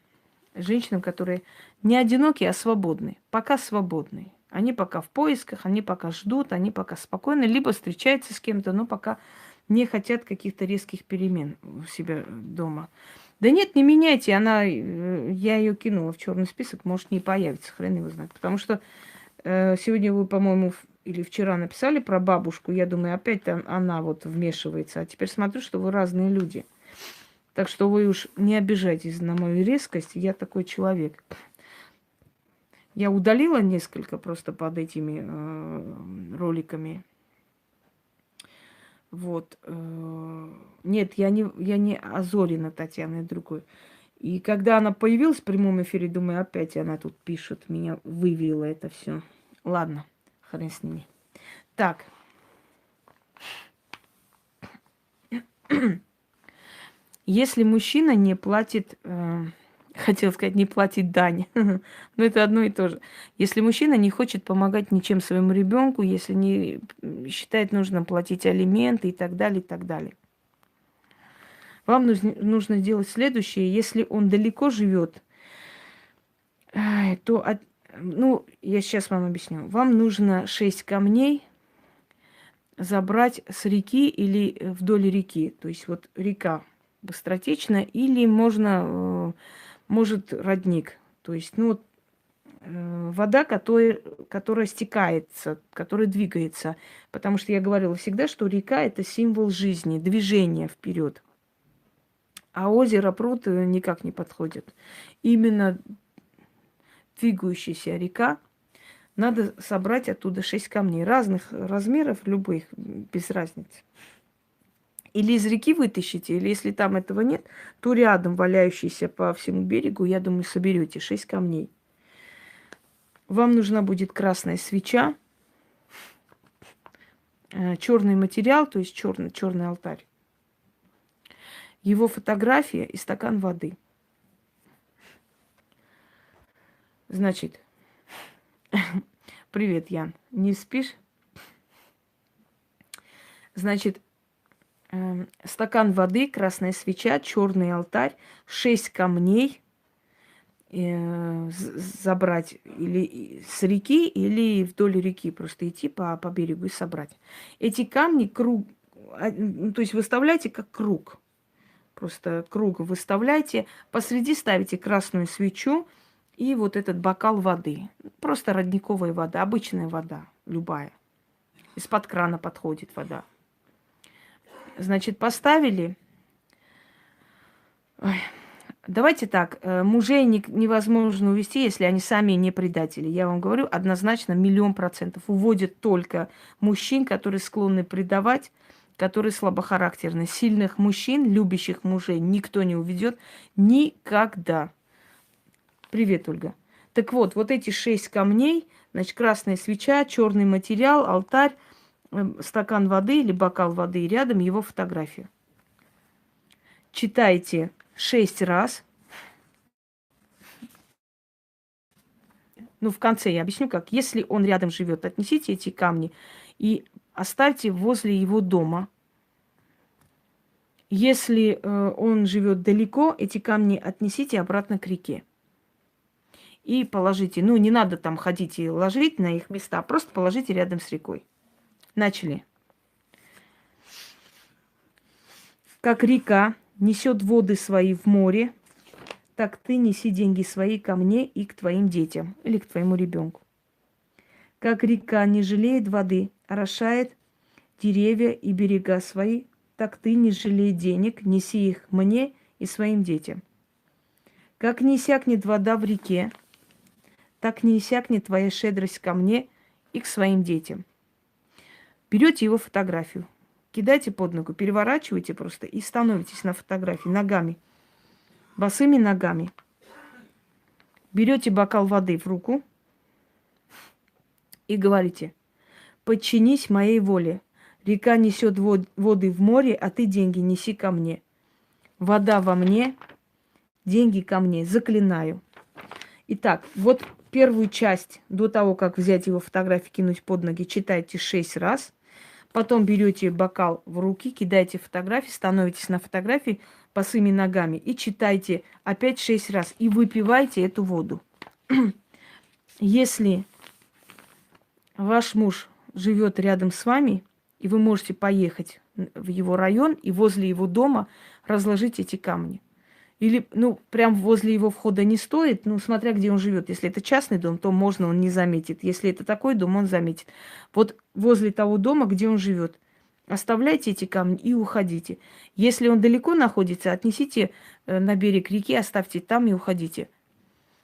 A: которые не одинокие, а свободные. Пока свободные. Они пока в поисках, они пока ждут, они пока спокойны, либо встречаются с кем-то, но пока не хотят каких-то резких перемен у себя дома. Да нет, не меняйте, я ее кинула в черный список, может, не появится, хрен его знает. Потому что сегодня вы, по-моему, или вчера написали про бабушку, я думаю, опять она вот вмешивается. А теперь смотрю, что вы разные люди. Так что вы уж не обижайтесь на мою резкость, я такой человек. Я удалила несколько просто под этими роликами. Вот. Нет, я не Азорина Татьяна, я другой. И когда она появилась в прямом эфире, думаю, опять она тут пишет, меня вывела это все. Ладно, хрен с ними. Так. Если мужчина не платит, хотел сказать, не платит дань, но это одно и то же. Если мужчина не хочет помогать ничем своему ребенку, если не считает нужным платить алименты и так далее, и так далее. Вам нужно сделать следующее. Если он далеко живет, то, ну, я сейчас вам объясню. Вам нужно 6 камней забрать с реки или вдоль реки. То есть вот река быстротечно, или может родник. То есть, ну, вода, которая стекается, которая двигается. Потому что я говорила всегда, что река – это символ жизни, движения вперед. А озеро, пруд никак не подходит. Именно двигающаяся река, надо собрать оттуда 6 камней разных размеров, любых, без разницы. Или из реки вытащите, или если там этого нет, то рядом валяющийся по всему берегу, я думаю, соберете 6 камней. Вам нужна будет красная свеча, черный материал, то есть черный алтарь, его фотография и стакан воды. Значит, привет, Ян, не спишь? Значит, стакан воды, красная свеча, черный алтарь, 6 камней забрать или с реки, или вдоль реки, просто идти по берегу и собрать. Эти камни круг, то есть выставляйте как круг. Просто круг выставляйте, посреди ставите красную свечу и вот этот бокал воды. Просто родниковая вода, обычная вода, любая. Из-под крана подходит вода. Значит, поставили. Ой. Давайте так, мужей невозможно увести, если они сами не предатели. Я вам говорю, однозначно 1000000%. Уводят только мужчин, которые склонны предавать, которые слабохарактерны. Сильных мужчин, любящих мужей, никто не уведет никогда. Привет, Ольга. Так вот, вот эти 6 камней, значит, красная свеча, черный материал, алтарь, стакан воды или бокал воды, и рядом его фотография. Читайте 6 раз. Ну, в конце я объясню, как. Если он рядом живет, отнесите эти камни и оставьте возле его дома. Если он живет далеко, эти камни отнесите обратно к реке. И положите, ну, не надо там ходить и ложить на их места, просто положите рядом с рекой. Начали. Как река несет воды свои в море, так ты неси деньги свои ко мне и к твоим детям или к твоему ребенку. Как река не жалеет воды, а орошает деревья и берега свои, так ты не жалей денег, неси их мне и своим детям. Как не иссякнет вода в реке, так не иссякнет твоя щедрость ко мне и к своим детям. Берете его фотографию, кидайте под ногу, переворачивайте просто и становитесь на фотографии ногами, босыми ногами. Берете бокал воды в руку и говорите: подчинись моей воле. Река несет воды в море, а ты деньги неси ко мне. Вода во мне, деньги ко мне. Заклинаю. Итак, вот первую часть, до того, как взять его фотографию, кинуть под ноги, читайте 6 раз. Потом берете бокал в руки, кидаете фотографии, становитесь на фотографии босыми ногами и читайте опять 6 раз. И выпивайте эту воду. Если ваш муж живет рядом с вами, и вы можете поехать в его район и возле его дома разложить эти камни. Или, ну, прям возле его входа не стоит, ну, смотря где он живет. Если это частный дом, то можно, он не заметит. Если это такой дом, он заметит. Вот возле того дома, где он живет, оставляйте эти камни и уходите. Если он далеко находится, отнесите на берег реки, оставьте там и уходите.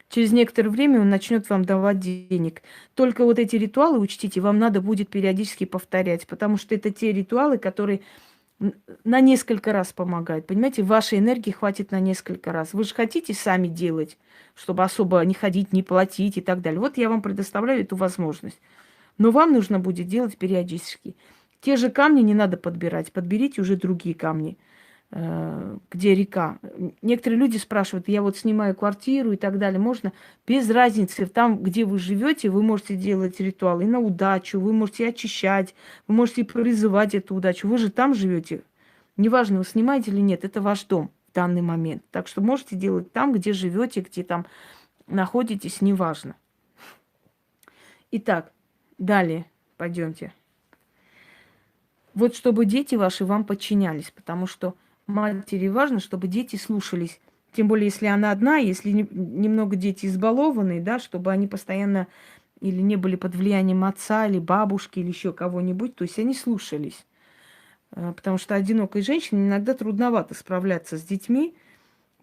A: Через некоторое время он начнет вам давать денег. Только вот эти ритуалы, учтите, вам надо будет периодически повторять, потому что это те ритуалы, которые на несколько раз помогают. Понимаете, вашей энергии хватит на несколько раз. Вы же хотите сами делать, чтобы особо не ходить, не платить и так далее. Вот я вам предоставляю эту возможность. Но вам нужно будет делать периодически. Те же камни не надо подбирать. Подберите уже другие камни, где река. Некоторые люди спрашивают: я вот снимаю квартиру и так далее, можно? Без разницы, там, где вы живете, вы можете делать ритуалы и на удачу, вы можете очищать, вы можете призывать эту удачу. Вы же там живете. Неважно, вы снимаете или нет, это ваш дом в данный момент. Так что можете делать там, где живете, где там находитесь, неважно. Итак, далее пойдемте. Вот чтобы дети ваши вам подчинялись, потому что матери важно, чтобы дети слушались Тем более, если она одна, если немного дети избалованные, да, чтобы они постоянно или не были под влиянием отца, или бабушки, или еще кого-нибудь, то есть они слушались. Потому что одинокой женщине иногда трудновато справляться с детьми,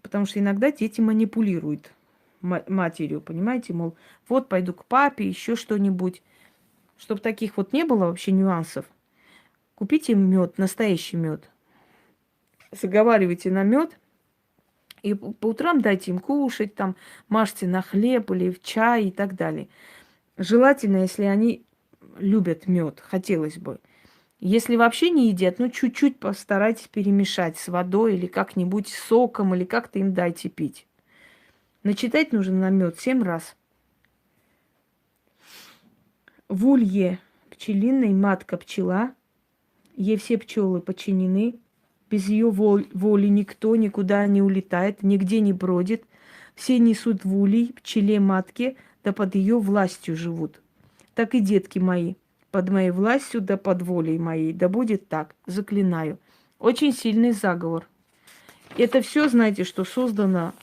A: потому что иногда дети манипулируют матерью, понимаете, мол, вот пойду к папе, еще что-нибудь. Чтобы таких вот не было вообще нюансов, купите мед, настоящий мед. Заговаривайте на мед, и по утрам дайте им кушать, там, мажьте на хлеб или в чай и так далее. Желательно, если они любят мед, хотелось бы. Если вообще не едят, ну чуть-чуть постарайтесь перемешать с водой или как-нибудь с соком, или как-то им дайте пить. Начитать нужно на мед 7 раз. В улье пчелиной матка пчела, ей все пчелы подчинены, без ее воли никто никуда не улетает, нигде не бродит. Все несут в улей пчеле матке, да под ее властью живут. Так и детки мои, под моей властью, да под волей моей. Да будет так, заклинаю. Очень сильный заговор. Это все, знаете, что создано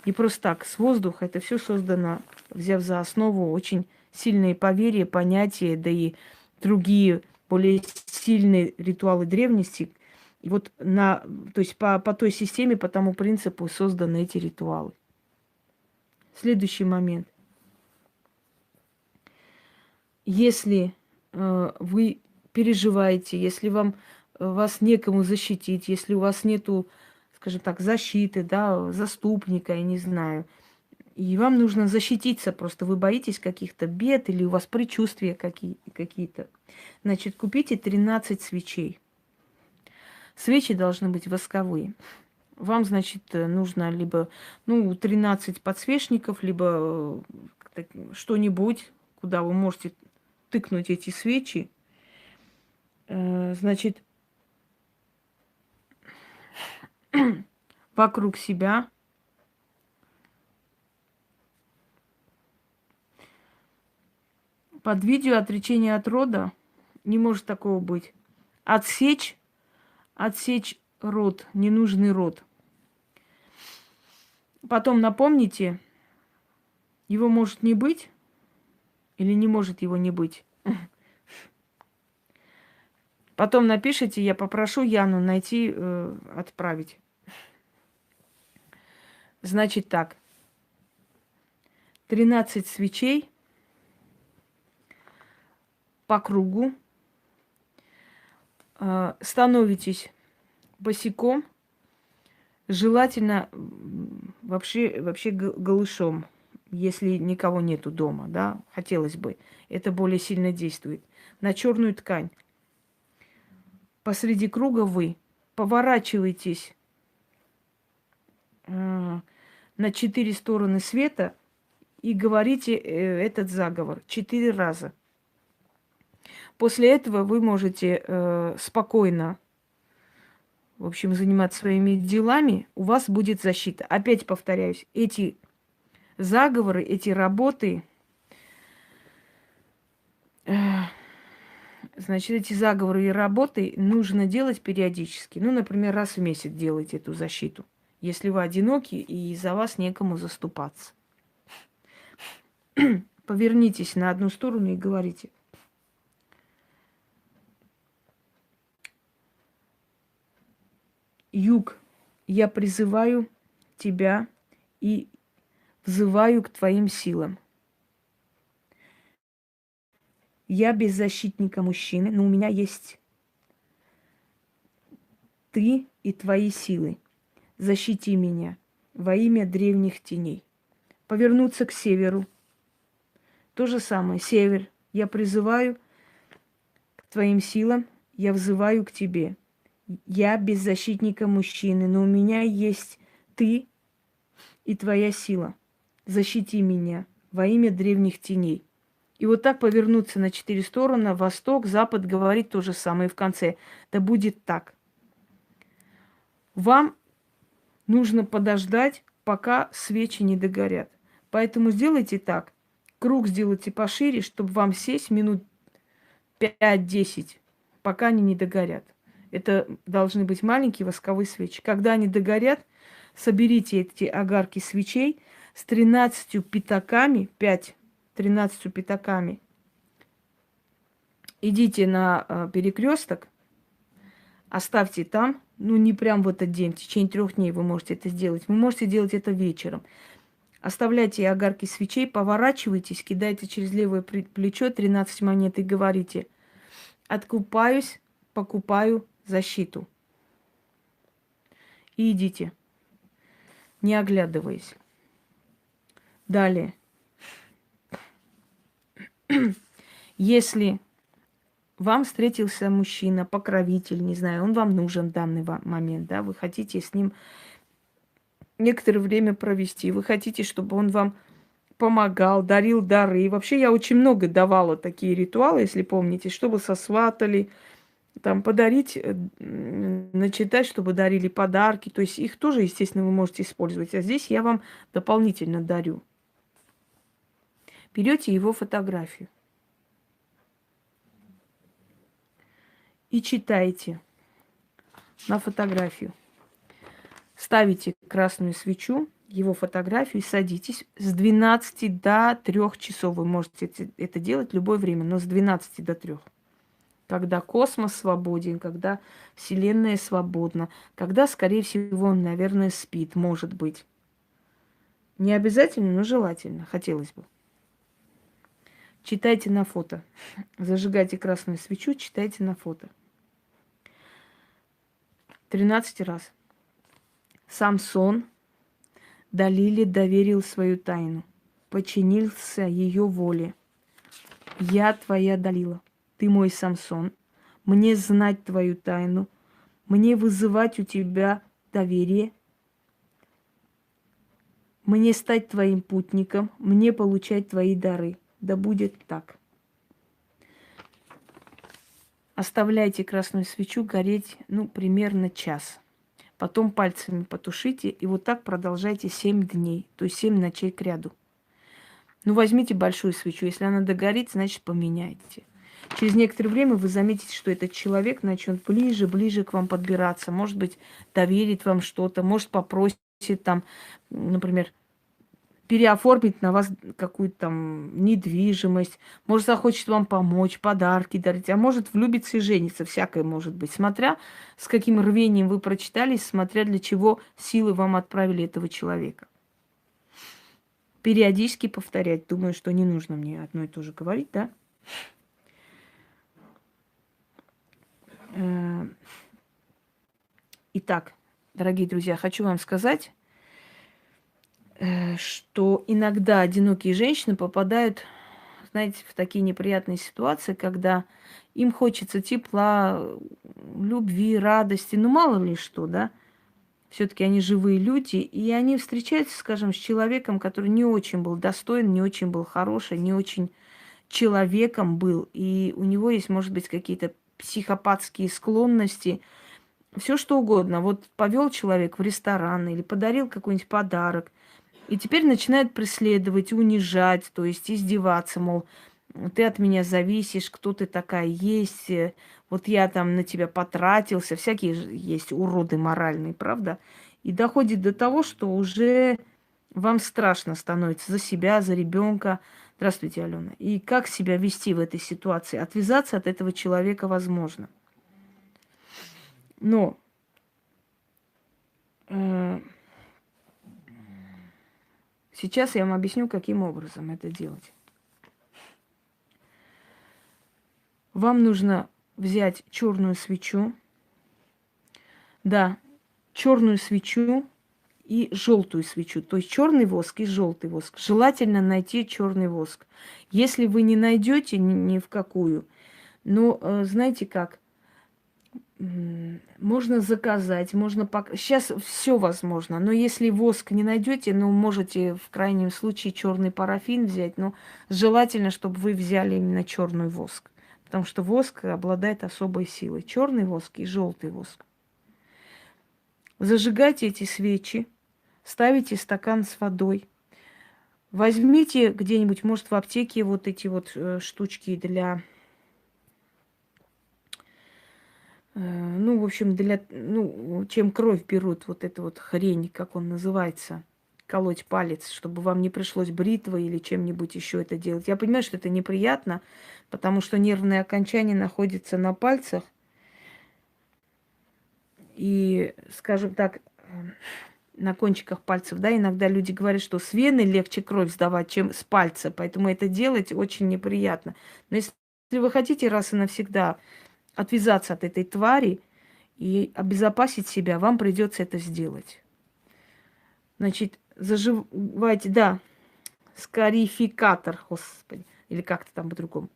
A: не просто так, с воздуха. Это все создано, взяв за основу очень сильные поверья, понятия, да и другие более сильные ритуалы древности. И вот то есть по той системе, по тому принципу созданы эти ритуалы. Следующий момент. Если вы переживаете, если вас некому защитить, если у вас нету, скажем так, защиты, да, заступника, я не знаю, и вам нужно защититься, просто вы боитесь каких-то бед или у вас предчувствия какие-то, значит, купите 13 свечей. Свечи должны быть восковые. Вам, значит, нужно либо 13 подсвечников, либо что-нибудь, куда вы можете тыкнуть эти свечи. Значит, вокруг себя. Под видео отречение от рода не может такого быть. Отсечь род, ненужный род. Потом напомните, его может не быть или не может его не быть. Потом напишите, я попрошу Яну найти, отправить. Значит так. 13 свечей по кругу. Становитесь босиком. Желательно вообще голышом, если никого нету дома, да, хотелось бы. Это более сильно действует. На черную ткань. Посреди круга вы поворачиваетесь на 4 стороны света и говорите этот заговор 4 раза. После этого вы можете спокойно, в общем, заниматься своими делами, у вас будет защита. Опять повторяюсь, эти заговоры, эти работы, значит, эти заговоры и работы нужно делать периодически. Ну, например, раз в месяц делайте эту защиту, если вы одиноки и за вас некому заступаться. Повернитесь на одну сторону и говорите: юг, я призываю тебя и взываю к твоим силам. Я без защитника мужчины, но у меня есть ты и твои силы. Защити меня во имя древних теней. Повернуться к северу. То же самое. Север. Я призываю к твоим силам, я взываю к тебе. Я без защитника мужчины, но у меня есть ты и твоя сила. Защити меня во имя древних теней. И вот так повернуться на 4 стороны, восток, запад, говорить то же самое в конце. Да будет так. Вам нужно подождать, пока свечи не догорят. Поэтому сделайте так. Круг сделайте пошире, чтобы вам сесть минут 5-10, пока они не догорят. Это должны быть маленькие восковые свечи. Когда они догорят, Соберите эти огарки свечей с 13 пятаками, 5, 13 пятаками. Идите на перекресток, оставьте там, ну не прям в этот день, в течение 3 дней вы можете это сделать. Вы можете делать это вечером. Оставляйте огарки свечей, поворачивайтесь, кидайте через левое плечо 13 монет и говорите: откупаюсь, покупаю защиту. И идите, не оглядываясь. Далее. Если вам встретился мужчина, покровитель, не знаю, он вам нужен в данный момент, да, вы хотите с ним некоторое время провести, вы хотите, чтобы он вам помогал, дарил дары. И вообще я очень много давала такие ритуалы, если помните, чтобы сосватали, там подарить, начитать, чтобы дарили подарки. То есть их тоже, естественно, вы можете использовать. А здесь я вам дополнительно дарю. Берете его фотографию и читаете на фотографию. Ставите красную свечу, его фотографию и садитесь. С 12 до 3 часов вы можете это делать в любое время, но с 12 до 3. Когда космос свободен, когда Вселенная свободна, когда, скорее всего, он, наверное, спит, может быть. Не обязательно, но желательно, хотелось бы. Читайте на фото. Зажигайте красную свечу, читайте на фото. 13 раз. Самсон Далиле доверил свою тайну, подчинился ее воле. Я твоя Далила, ты мой Самсон, мне знать твою тайну, мне вызывать у тебя доверие, мне стать твоим путником, мне получать твои дары. Да будет так. Оставляйте красную свечу гореть, примерно час. Потом пальцами потушите, и вот так продолжайте 7 дней, то есть 7 ночей кряду. Возьмите большую свечу, если она догорит, значит, поменяйте. Через некоторое время вы заметите, что этот человек начнет ближе к вам подбираться, может быть, доверит вам что-то, может, попросит там, например, переоформить на вас какую-то там недвижимость, может, захочет вам помочь, подарки дарить, а может, влюбиться и жениться, всякое может быть, смотря с каким рвением вы прочитали, смотря для чего силы вам отправили этого человека. Периодически повторять, думаю, что не нужно мне одно и то же говорить, да? Итак, дорогие друзья, хочу вам сказать, что иногда одинокие женщины попадают, знаете, в такие неприятные ситуации, когда им хочется тепла, любви, радости, мало ли что, да. Все-таки они живые люди, и они встречаются, скажем, с человеком, который не очень был достоин, не очень был хороший, не очень человеком был, и у него есть, может быть, какие-то психопатские склонности, все что угодно. Вот повел человек в ресторан или подарил какой-нибудь подарок, и теперь начинает преследовать, унижать, то есть издеваться, мол, ты от меня зависишь, кто ты такая есть, вот я там на тебя потратился, всякие есть уроды моральные, правда? И доходит до того, что уже вам страшно становится за себя, за ребенка. Здравствуйте, Алена. И как себя вести в этой ситуации? Отвязаться от этого человека возможно. Но сейчас я вам объясню, каким образом это делать. Вам нужно взять черную свечу, да, черную свечу и желтую свечу, то есть черный воск и желтый воск. Желательно найти черный воск. Если вы не найдете ни в какую, знаете как, можно заказать, можно сейчас все возможно, но если воск не найдете, можете в крайнем случае черный парафин взять, но желательно, чтобы вы взяли именно черный воск, потому что воск обладает особой силой. Черный воск и желтый воск. Зажигайте эти свечи, ставите стакан с водой. Возьмите где-нибудь, может, в аптеке вот эти вот штучки для Ну, в общем, ну, чем кровь берут, вот эту вот хрень, как он называется, колоть палец, чтобы вам не пришлось бритвой или чем-нибудь еще это делать. Я понимаю, что это неприятно, потому что нервные окончания находятся на пальцах. И, скажем так, на кончиках пальцев, да, иногда люди говорят, что с вены легче кровь сдавать, чем с пальца, поэтому это делать очень неприятно. Но если вы хотите раз и навсегда отвязаться от этой твари и обезопасить себя, вам придется это сделать. Значит, заживайте, да, скарификатор, господи, или как-то там по-другому.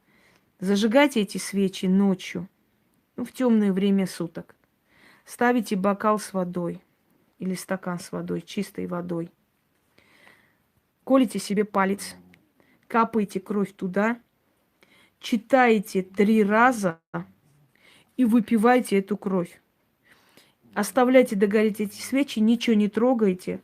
A: Зажигайте эти свечи ночью, ну, в темное время суток. Ставите бокал с водой или стакан с водой, чистой водой. Колите себе палец, капаете кровь туда, читаете 3 раза и выпивайте эту кровь. Оставляйте догореть эти свечи, ничего не трогайте.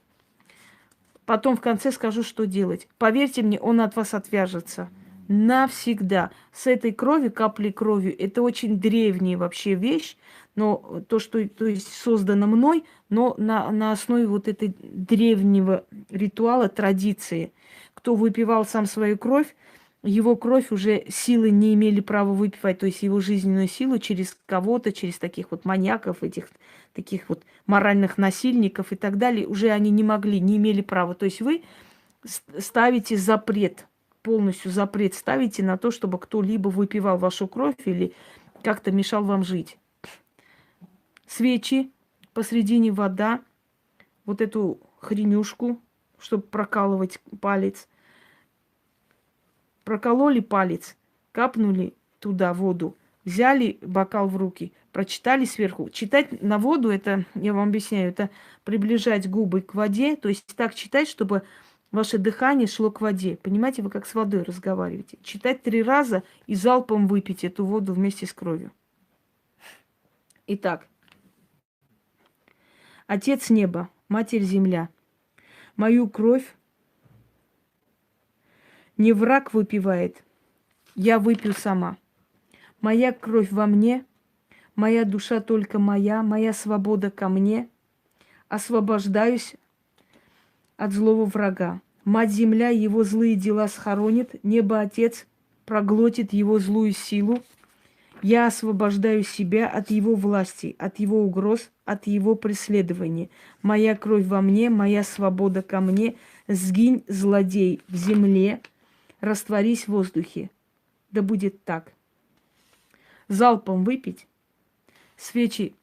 A: Потом в конце скажу, что делать. Поверьте мне, он от вас отвяжется. Навсегда. С этой крови, каплей крови, это очень древняя вообще вещь, но то, что то есть создано мной, но на основе вот этой древнего ритуала, традиции. Кто выпивал сам свою кровь, его кровь уже силы не имели права выпивать, то есть его жизненную силу через кого-то, через таких вот маньяков, этих таких вот моральных насильников и так далее, уже они не могли, не имели права. То есть вы ставите запрет, полностью запрет ставите на то, чтобы кто-либо выпивал вашу кровь или как-то мешал вам жить. Свечи, посредине вода, вот эту хренюшку, чтобы прокалывать палец. Прокололи палец, капнули туда воду, взяли бокал в руки, прочитали сверху. Читать на воду, это, я вам объясняю, это приближать губы к воде, то есть так читать, чтобы ваше дыхание шло к воде. Понимаете, вы как с водой разговариваете. Читать 3 раза и залпом выпить эту воду вместе с кровью. Итак, Отец неба, Матерь земля, мою кровь не враг выпивает, я выпью сама. Моя кровь во мне, моя душа только моя, моя свобода ко мне. Освобождаюсь от злого врага. Мать-Земля его злые дела схоронит, небо-Отец проглотит его злую силу. Я освобождаю себя от его власти, от его угроз, от его преследования. Моя кровь во мне, моя свобода ко мне. Сгинь, злодей, в земле, растворись в воздухе. Да будет так. Залпом выпить. Свечи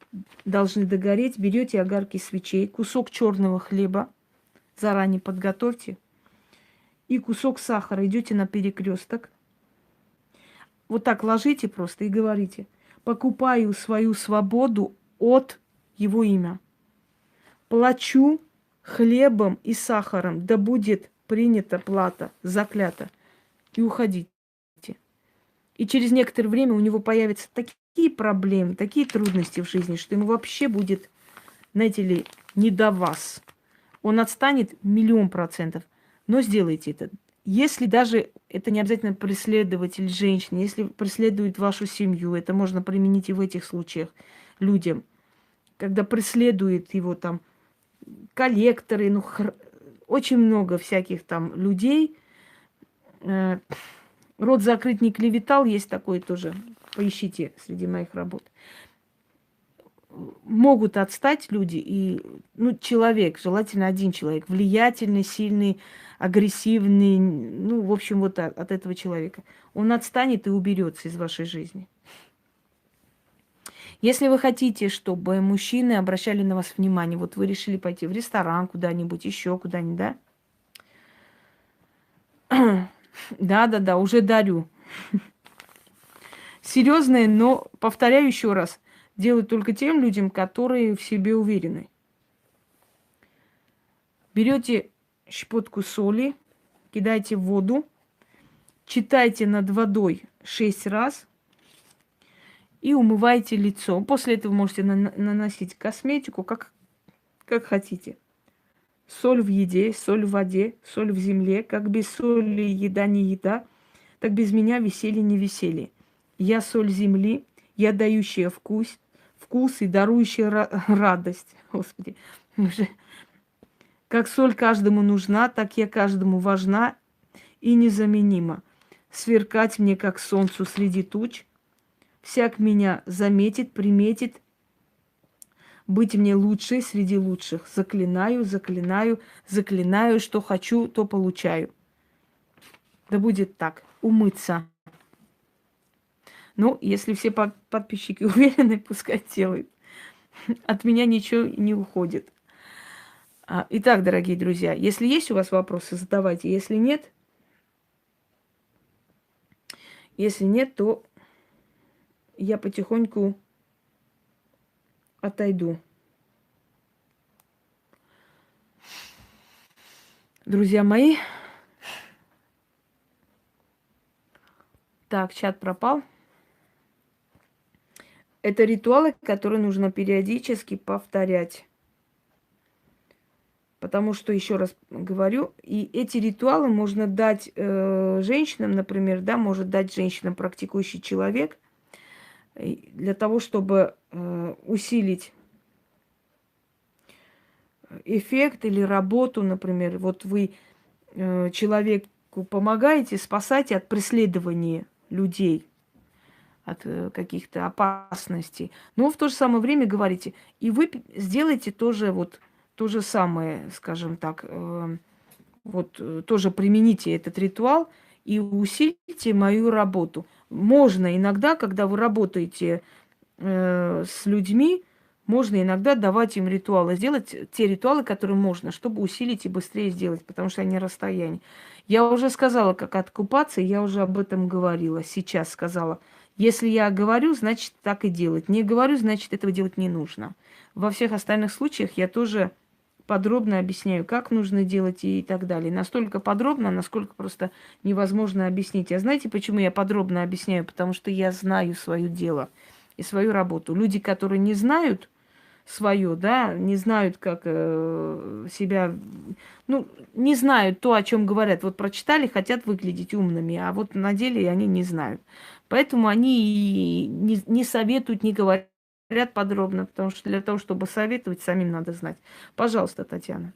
A: должны догореть. Берете огарки свечей, кусок черного хлеба, заранее подготовьте, и кусок сахара. Идете на перекресток. Вот так ложите просто и говорите: покупаю свою свободу от его имя. Плачу хлебом и сахаром, да будет принята плата, заклята. И уходите. И через некоторое время у него появятся такие проблемы, такие трудности в жизни, что ему вообще будет, знаете ли, не до вас. Он отстанет 1000000%. Но сделайте это. Если даже это не обязательно преследователь женщины, если преследует вашу семью, это можно применить и в этих случаях людям. Когда преследует его там коллекторы, ну, очень много всяких там людей. Рот закрыть не клеветал, есть такой тоже. Поищите среди моих работ. Могут отстать люди, и ну, человек, желательно один человек, влиятельный, сильный, агрессивный, ну, в общем, вот от этого человека. Он отстанет и уберется из вашей жизни. Если вы хотите, чтобы мужчины обращали на вас внимание, вот вы решили пойти в ресторан куда-нибудь, еще куда-нибудь, да? Да, уже дарю. Серьезное, но, повторяю еще раз, делают только тем людям, которые в себе уверены. Берете щепотку соли, кидайте в воду, читайте над водой 6 раз и умывайте лицо. После этого можете наносить косметику, как хотите. Соль в еде, соль в воде, соль в земле. Как без соли еда не еда, так без меня веселье не веселье. Я соль земли, я дающая вкус, вкус и дарующая радость. Господи, уже как соль каждому нужна, так я каждому важна и незаменима. Сверкать мне, как солнцу среди туч, всяк меня заметит, приметит, быть мне лучшей среди лучших. Заклинаю, заклинаю, заклинаю, что хочу, то получаю. Да будет так. Умыться. Ну, если все подписчики уверены, пускай делают. От меня ничего не уходит. Итак, дорогие друзья, если есть у вас вопросы, задавайте. Если нет, то я потихоньку отойду. Друзья мои. Так, чат пропал. Это ритуалы, которые нужно периодически повторять. Потому что, еще раз говорю, и эти ритуалы можно дать женщинам, например, да, может дать женщинам практикующий человек, для того, чтобы усилить эффект или работу, например. Вот вы человеку помогаете, спасаете от преследования людей, от каких-то опасностей. Но в то же самое время говорите, и вы сделаете тоже вот то же самое, скажем так, тоже примените этот ритуал и усилите мою работу. Можно иногда, когда вы работаете с людьми, можно иногда давать им ритуалы, сделать те ритуалы, которые можно, чтобы усилить и быстрее сделать, потому что они расстояние. Я уже сказала, как откупаться, я уже об этом говорила, сейчас сказала. Если я говорю, значит, так и делать. Не говорю, значит, этого делать не нужно. Во всех остальных случаях я тоже подробно объясняю, как нужно делать и так далее. Настолько подробно, насколько просто невозможно объяснить. А знаете, почему я подробно объясняю? Потому что я знаю свое дело и свою работу. Люди, которые не знают свое, да, не знают, как себя, не знают то, о чем говорят. Вот прочитали, хотят выглядеть умными, а вот на деле они не знают. Поэтому они не советуют, не говорят подробно, потому что для того, чтобы советовать, самим надо знать. Пожалуйста, Татьяна.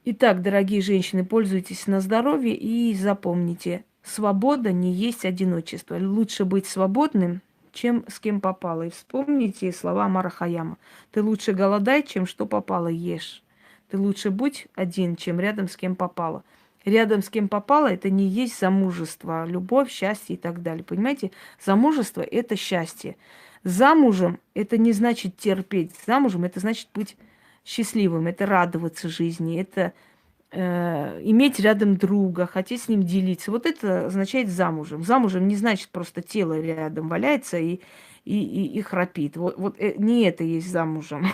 A: Итак, дорогие женщины, пользуйтесь на здоровье и запомните, свобода не есть одиночество. Лучше быть свободным, чем с кем попало. И вспомните слова Омара Хайяма. Ты лучше голодай, чем что попало ешь. Ты лучше будь один, чем рядом с кем попало. Рядом с кем попало, это не есть замужество, любовь, счастье и так далее. Понимаете? Замужество – это счастье. Замужем – это не значит терпеть. Замужем – это значит быть счастливым, это радоваться жизни, это иметь рядом друга, хотеть с ним делиться. Вот это означает замужем. Замужем не значит просто тело рядом валяется и храпит. Вот не это есть замужем,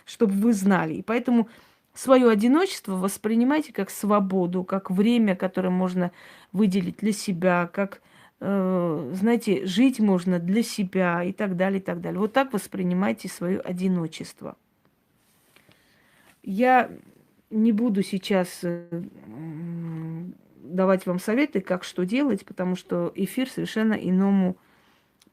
A: чтобы вы знали. И поэтому свое одиночество воспринимайте как свободу, как время, которое можно выделить для себя, как, знаете, жить можно для себя и так далее, и так далее. Вот так воспринимайте свое одиночество. Я не буду сейчас давать вам советы, как что делать, потому что эфир совершенно иному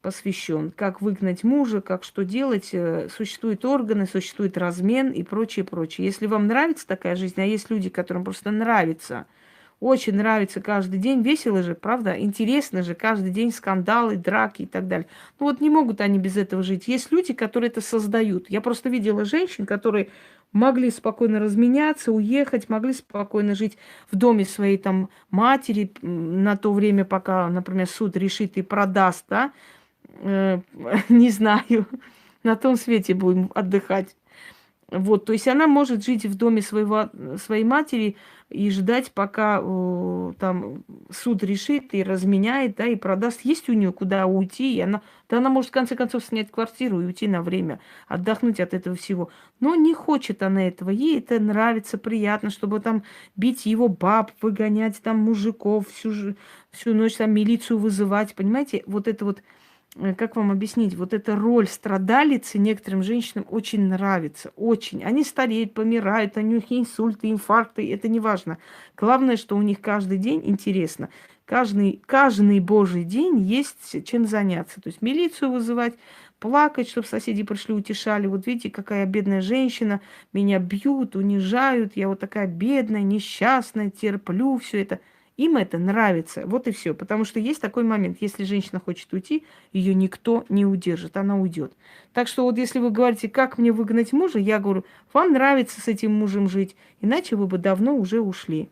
A: посвящен. Как выгнать мужа, как что делать. Существуют органы, существует размен и прочее, прочее. Если вам нравится такая жизнь, а есть люди, которым просто нравится, очень нравится каждый день, весело же, правда, интересно же, каждый день скандалы, драки и так далее. Ну вот не могут они без этого жить. Есть люди, которые это создают. Я просто видела женщин, которые могли спокойно разменяться, уехать, могли спокойно жить в доме своей там матери на то время, пока, например, суд решит и продаст, да, не знаю, на том свете будем отдыхать. Вот, то есть она может жить в доме своей матери и ждать, пока там суд решит и разменяет, да, и продаст. Есть у нее куда уйти, и она может в конце концов снять квартиру и уйти на время, отдохнуть от этого всего. Но не хочет она этого, ей это нравится, приятно, чтобы там бить его баб, выгонять там мужиков, всю ночь там милицию вызывать, понимаете, вот это вот. Как вам объяснить, вот эта роль страдалицы некоторым женщинам очень нравится, очень. Они стареют, помирают, у них инсульты, инфаркты, это не важно. Главное, что у них каждый день интересно. Каждый божий день есть чем заняться. То есть милицию вызывать, плакать, чтобы соседи пришли, утешали. Вот видите, какая бедная женщина, меня бьют, унижают, я вот такая бедная, несчастная, терплю все это. Им это нравится, вот и все. Потому что есть такой момент, если женщина хочет уйти, ее никто не удержит, она уйдет. Так что вот если вы говорите, как мне выгнать мужа, я говорю, вам нравится с этим мужем жить, иначе вы бы давно уже ушли.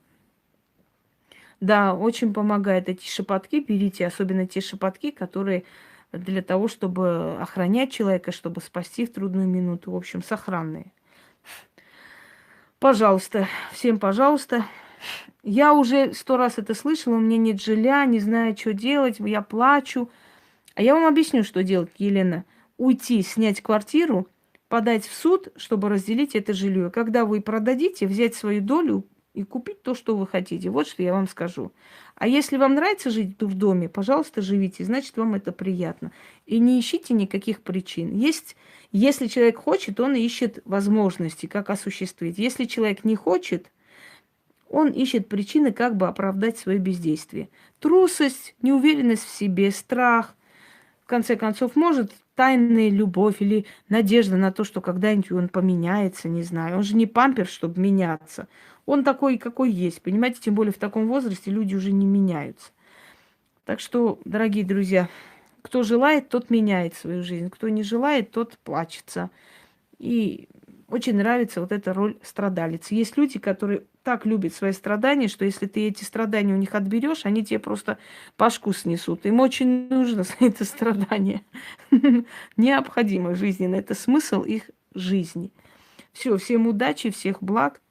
A: Да, очень помогает эти шепотки, берите, особенно те шепотки, которые для того, чтобы охранять человека, чтобы спасти в трудную минуту. В общем, сохранные. Пожалуйста, всем пожалуйста. Я уже 100 раз это слышала, у меня нет жилья, не знаю, что делать, я плачу. А я вам объясню, что делать, Елена. Уйти, снять квартиру, подать в суд, чтобы разделить это жилье. Когда вы продадите, взять свою долю и купить то, что вы хотите. Вот что я вам скажу. А если вам нравится жить в доме, пожалуйста, живите, значит, вам это приятно. И не ищите никаких причин. Если человек хочет, он ищет возможности, как осуществить. Если человек не хочет, он ищет причины, как бы оправдать свое бездействие. Трусость, неуверенность в себе, страх, в конце концов, может, тайная любовь или надежда на то, что когда-нибудь он поменяется, не знаю. Он же не памперс, чтобы меняться. Он такой, какой есть, понимаете? Тем более в таком возрасте люди уже не меняются. Так что, дорогие друзья, кто желает, тот меняет свою жизнь. Кто не желает, тот плачется. И очень нравится вот эта роль страдалицы. Есть люди, которые так любят свои страдания, что если ты эти страдания у них отберешь, они тебе просто башку снесут. Им очень нужно это страдание. Необходимо жизненно. Это смысл их жизни. Все, всем удачи, всех благ.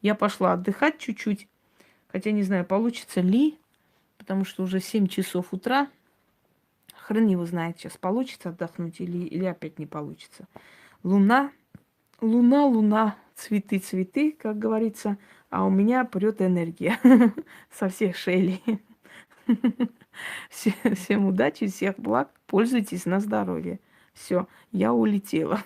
A: Я пошла отдыхать чуть-чуть. Хотя не знаю, получится ли, потому что уже 7 часов утра. Хрен его знает, сейчас получится отдохнуть или опять не получится. Луна, луна, цветы, цветы, как говорится, а у меня прет энергия со всех шейлей. Всем удачи, всех благ, пользуйтесь на здоровье. Все, я улетела.